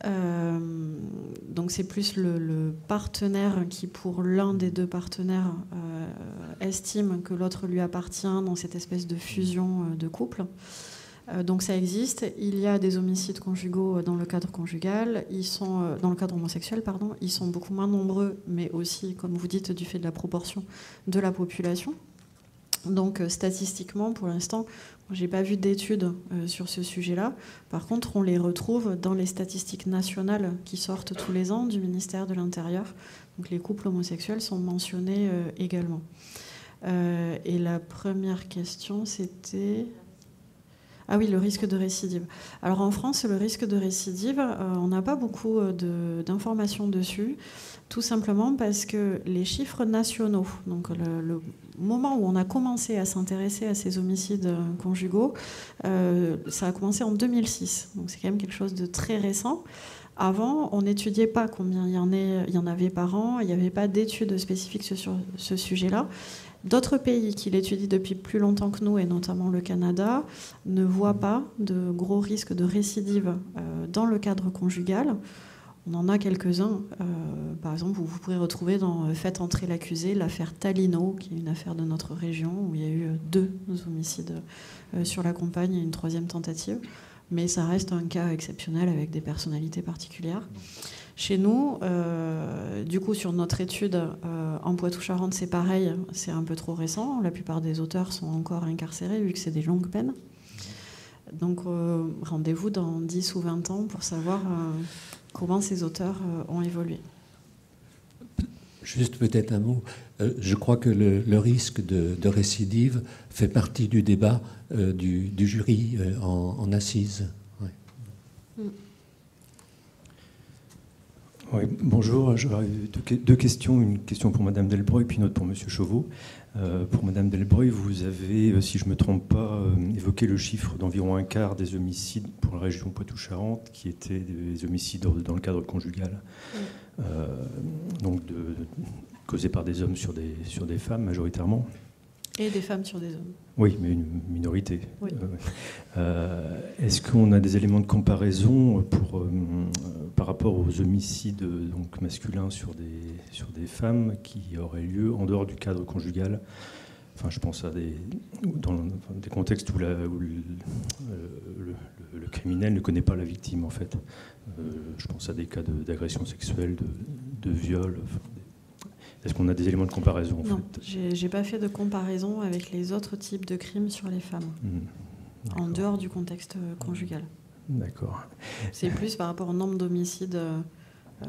Donc c'est plus le partenaire qui, pour l'un des deux partenaires, estime que l'autre lui appartient dans cette espèce de fusion de couple. Donc ça existe. Il y a des homicides conjugaux dans le cadre conjugal. Dans le cadre homosexuel, pardon. Ils sont beaucoup moins nombreux, mais aussi, comme vous dites, du fait de la proportion de la population. Donc statistiquement, pour l'instant, J'ai pas vu d'études sur ce sujet-là. Par contre, on les retrouve dans les statistiques nationales qui sortent tous les ans du ministère de l'Intérieur. Donc les couples homosexuels sont mentionnés également. Et la première question, c'était... Ah oui, le risque de récidive. Alors en France, le risque de récidive, on n'a pas beaucoup d'informations dessus, tout simplement parce que les chiffres nationaux, donc le moment où on a commencé à s'intéresser à ces homicides conjugaux, ça a commencé en 2006. Donc c'est quand même quelque chose de très récent. Avant, on n'étudiait pas combien il y en avait par an, il n'y avait pas d'études spécifiques sur ce sujet-là. D'autres pays qui l'étudient depuis plus longtemps que nous, et notamment le Canada, ne voient pas de gros risques de récidive dans le cadre conjugal. On en a quelques-uns. Par exemple, vous pourrez retrouver dans Faites entrer l'accusé l'affaire Talino, qui est une affaire de notre région, où il y a eu 2 homicides sur la compagne et une 3e tentative. Mais ça reste un cas exceptionnel avec des personnalités particulières. Chez nous, du coup, sur notre étude en Poitou-Charentes, c'est pareil, c'est un peu trop récent. La plupart des auteurs sont encore incarcérés, vu que c'est des longues peines. Donc, rendez-vous dans 10 ou 20 ans pour savoir comment ces auteurs ont évolué. Juste peut-être un mot. Je crois que le risque de récidive fait partie du débat du jury en assises. Ouais. Oui, bonjour, j'aurais 2 questions. Une question pour Madame Delbreuil, puis une autre pour Monsieur Chauveau. Pour Madame Delbreuil, vous avez, si je ne me trompe pas, évoqué le chiffre d'environ un quart des homicides pour la région Poitou-Charentes qui étaient des homicides dans le cadre conjugal, donc causés par des hommes sur des femmes majoritairement. Et des femmes sur des hommes. Oui, mais une minorité. Oui. Est-ce qu'on a des éléments de comparaison par rapport aux homicides donc, masculins sur des femmes qui auraient lieu en dehors du cadre conjugal? Enfin, je pense à des contextes où le criminel ne connaît pas la victime, en fait. Je pense à des cas d'agression sexuelle, de viol. Est-ce qu'on a des éléments de comparaison Non, j'ai pas fait de comparaison avec les autres types de crimes sur les femmes, en dehors du contexte conjugal. D'accord. C'est plus par rapport au nombre d'homicides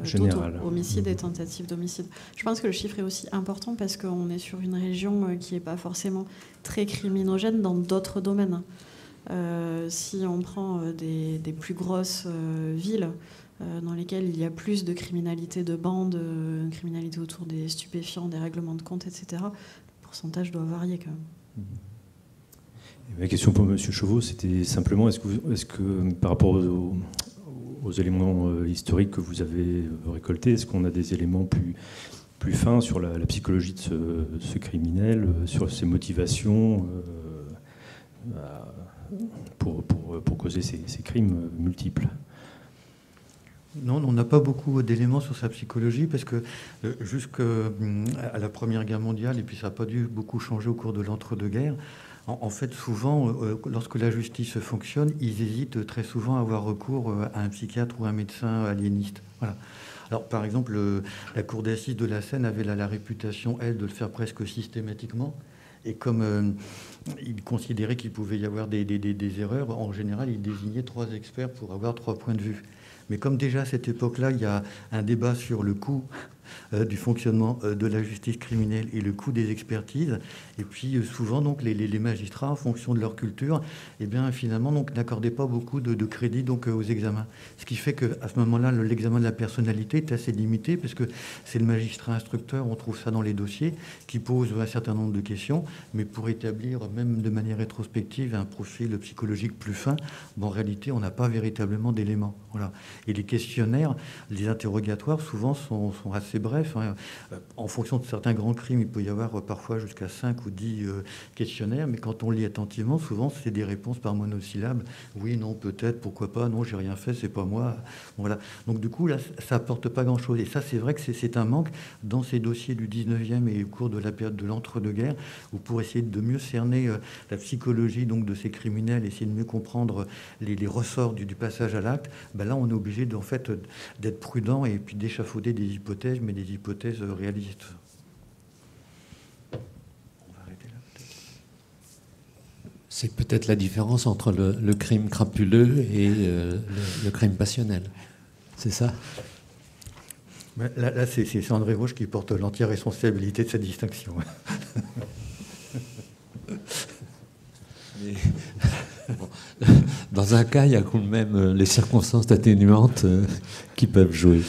général. Homicides et tentatives d'homicide. Je pense que le chiffre est aussi important parce qu'on est sur une région qui n'est pas forcément très criminogène dans d'autres domaines. Si on prend des plus grosses villes, dans lesquelles il y a plus de criminalité de bande, criminalité autour des stupéfiants, des règlements de compte, etc., le pourcentage doit varier quand même. Et ma question pour M. Chauveau, c'était simplement, est-ce que par rapport aux éléments historiques que vous avez récoltés, est-ce qu'on a des éléments plus fins sur la psychologie de ce criminel, sur ses motivations pour causer ces crimes multiples? Non, on n'a pas beaucoup d'éléments sur sa psychologie parce que jusqu'à la Première Guerre mondiale, et puis ça n'a pas dû beaucoup changer au cours de l'entre-deux-guerres, en fait, souvent, lorsque la justice fonctionne, ils hésitent très souvent à avoir recours à un psychiatre ou un médecin aliéniste. Voilà. Alors, par exemple, la cour d'assises de la Seine avait la réputation, elle, de le faire presque systématiquement. Et comme il considérait qu'il pouvait y avoir des erreurs, en général, il désignait 3 experts pour avoir 3 points de vue. Mais comme déjà à cette époque-là, il y a un débat sur le coût du fonctionnement de la justice criminelle et le coût des expertises, et puis souvent donc les magistrats, en fonction de leur culture, eh bien finalement donc n'accordaient pas beaucoup de crédit donc aux examens. Ce qui fait qu'à ce moment-là, l'examen de la personnalité est assez limité, parce que c'est le magistrat instructeur, on trouve ça dans les dossiers, qui pose un certain nombre de questions, mais pour établir même de manière rétrospective un profil psychologique plus fin, en réalité on n'a pas véritablement d'éléments. Voilà. Et les questionnaires, les interrogatoires souvent sont assez brefs. Hein. En fonction de certains grands crimes, il peut y avoir parfois jusqu'à 5 ou 10 questionnaires, mais quand on lit attentivement, souvent c'est des réponses par monosyllabes. Oui, non, peut-être, pourquoi pas, non, j'ai rien fait, c'est pas moi. Voilà. Donc du coup, là, ça apporte pas grand-chose. Et ça, c'est vrai que c'est un manque dans ces dossiers du 19e et au cours de la période de l'entre-deux-guerres, où pour essayer de mieux cerner la psychologie donc, de ces criminels, essayer de mieux comprendre les ressorts du passage à l'acte, ben là, on est obligé en fait, d'être prudent et puis d'échafauder des hypothèses, mais des hypothèses réalistes. On va arrêter là, peut-être. C'est peut-être la différence entre le crime crapuleux et le crime passionnel. C'est ça? Là c'est André Roche qui porte l'entière responsabilité de cette distinction. Mais, bon, dans un cas, il y a quand même les circonstances atténuantes qui peuvent jouer.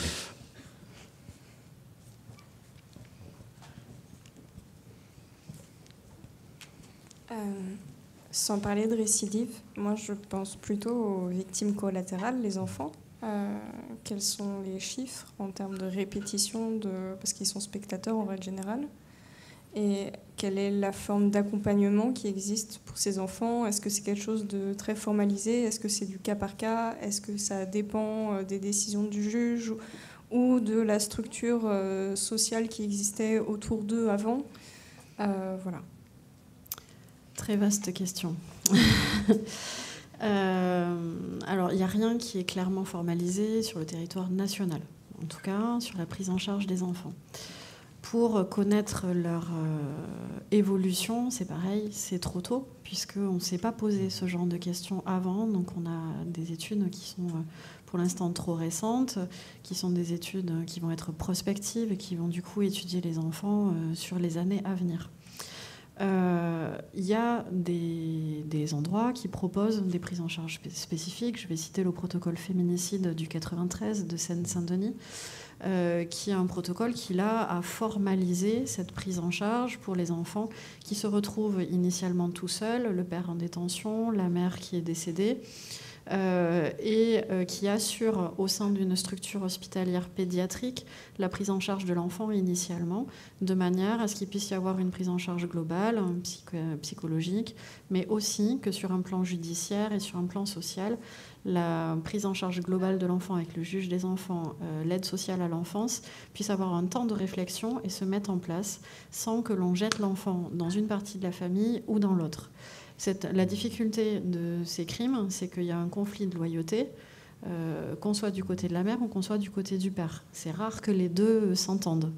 Sans parler de récidive, moi je pense plutôt aux victimes collatérales, les enfants. Quels sont les chiffres en termes de répétition, parce qu'ils sont spectateurs en règle générale? Et quelle est la forme d'accompagnement qui existe pour ces enfants? Est-ce que c'est quelque chose de très formalisé? Est-ce que c'est du cas par cas? Est-ce que ça dépend des décisions du juge ou de la structure sociale qui existait autour d'eux avant? Voilà. Très vaste question. Alors, il n'y a rien qui est clairement formalisé sur le territoire national, en tout cas sur la prise en charge des enfants. Pour connaître leur évolution, c'est pareil, c'est trop tôt, puisqu'on ne s'est pas posé ce genre de questions avant. Donc on a des études qui sont pour l'instant trop récentes, qui sont des études qui vont être prospectives et qui vont du coup étudier les enfants sur les années à venir. Il y a des endroits qui proposent des prises en charge spécifiques. Je vais citer le protocole féminicide du 93 de Seine-Saint-Denis, qui est un protocole qui, là, a formalisé cette prise en charge pour les enfants qui se retrouvent initialement tout seuls, le père en détention, la mère qui est décédée, et qui assure au sein d'une structure hospitalière pédiatrique la prise en charge de l'enfant initialement, de manière à ce qu'il puisse y avoir une prise en charge globale, psychologique, mais aussi que sur un plan judiciaire et sur un plan social, la prise en charge globale de l'enfant avec le juge des enfants, l'aide sociale à l'enfance, puisse avoir un temps de réflexion et se mettre en place sans que l'on jette l'enfant dans une partie de la famille ou dans l'autre. La difficulté de ces crimes, c'est qu'il y a un conflit de loyauté, qu'on soit du côté de la mère ou qu'on soit du côté du père. C'est rare que les deux s'entendent.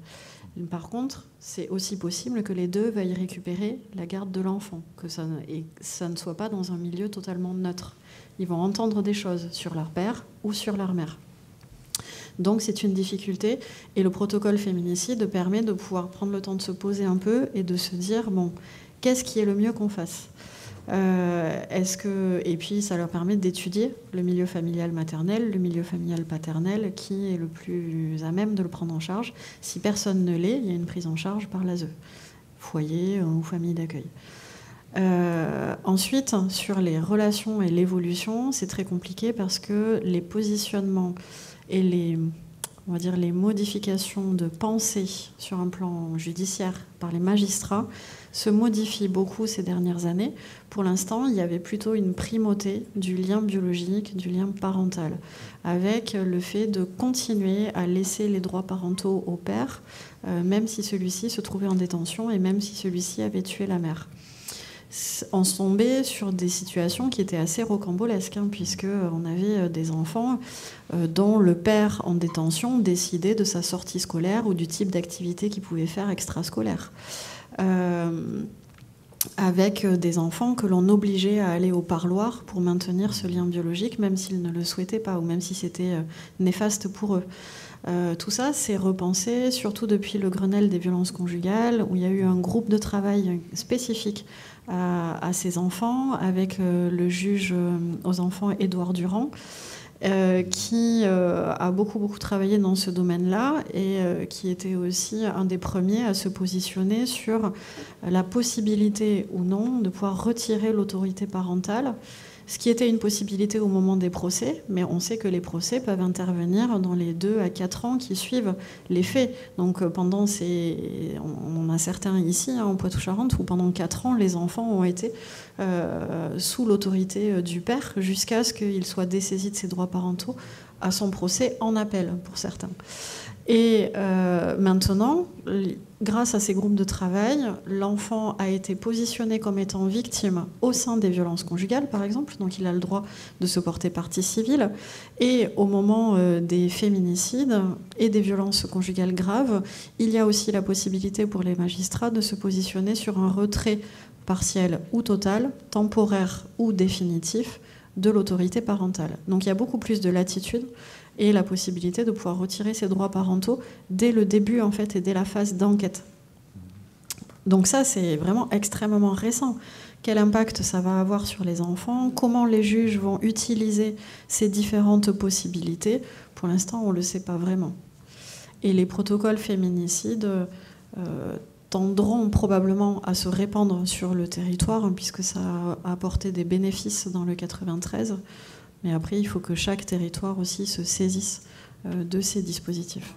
Par contre, c'est aussi possible que les deux veuillent récupérer la garde de l'enfant, que ça ne soit pas dans un milieu totalement neutre. Ils vont entendre des choses sur leur père ou sur leur mère. Donc c'est une difficulté, et le protocole féminicide permet de pouvoir prendre le temps de se poser un peu et de se dire, bon, qu'est-ce qui est le mieux qu'on fasse ? Et puis ça leur permet d'étudier le milieu familial maternel, le milieu familial paternel, qui est le plus à même de le prendre en charge. Si personne ne l'est, il y a une prise en charge par l'ASE, foyer ou famille d'accueil. Ensuite, sur les relations et l'évolution, c'est très compliqué parce que les positionnements et les modifications de pensée sur un plan judiciaire par les magistrats se modifient beaucoup ces dernières années. Pour l'instant, il y avait plutôt une primauté du lien biologique, du lien parental, avec le fait de continuer à laisser les droits parentaux au père, même si celui-ci se trouvait en détention et même si celui-ci avait tué la mère. On se tombait sur des situations qui étaient assez rocambolesques, puisqu'on avait des enfants dont le père en détention décidait de sa sortie scolaire ou du type d'activité qu'il pouvait faire extrascolaire. Avec des enfants que l'on obligeait à aller au parloir pour maintenir ce lien biologique, même s'ils ne le souhaitaient pas, ou même si c'était néfaste pour eux. Tout ça, c'est repensé, surtout depuis le Grenelle des violences conjugales, où il y a eu un groupe de travail spécifique à ces enfants, avec le juge aux enfants Édouard Durand, qui a beaucoup travaillé dans ce domaine-là et qui était aussi un des premiers à se positionner sur la possibilité ou non de pouvoir retirer l'autorité parentale, ce qui était une possibilité au moment des procès, mais on sait que les procès peuvent intervenir dans les 2 à 4 ans qui suivent les faits. Donc pendant on en a certains ici, en Poitou-Charentes, où pendant 4 ans, les enfants ont été sous l'autorité du père jusqu'à ce qu'il soit dessaisi de ses droits parentaux à son procès en appel pour certains. Et maintenant, grâce à ces groupes de travail, l'enfant a été positionné comme étant victime au sein des violences conjugales, par exemple, donc il a le droit de se porter partie civile. Et au moment des féminicides et des violences conjugales graves, il y a aussi la possibilité pour les magistrats de se positionner sur un retrait partiel ou total, temporaire ou définitif, de l'autorité parentale. Donc il y a beaucoup plus de latitude et la possibilité de pouvoir retirer ses droits parentaux dès le début en fait et dès la phase d'enquête. Donc ça c'est vraiment extrêmement récent. Quel impact ça va avoir sur les enfants? Comment les juges vont utiliser ces différentes possibilités? Pour l'instant on ne le sait pas vraiment. Et les protocoles féminicides tendront probablement à se répandre sur le territoire puisque ça a apporté des bénéfices dans le 93. Mais après, il faut que chaque territoire aussi se saisisse de ces dispositifs.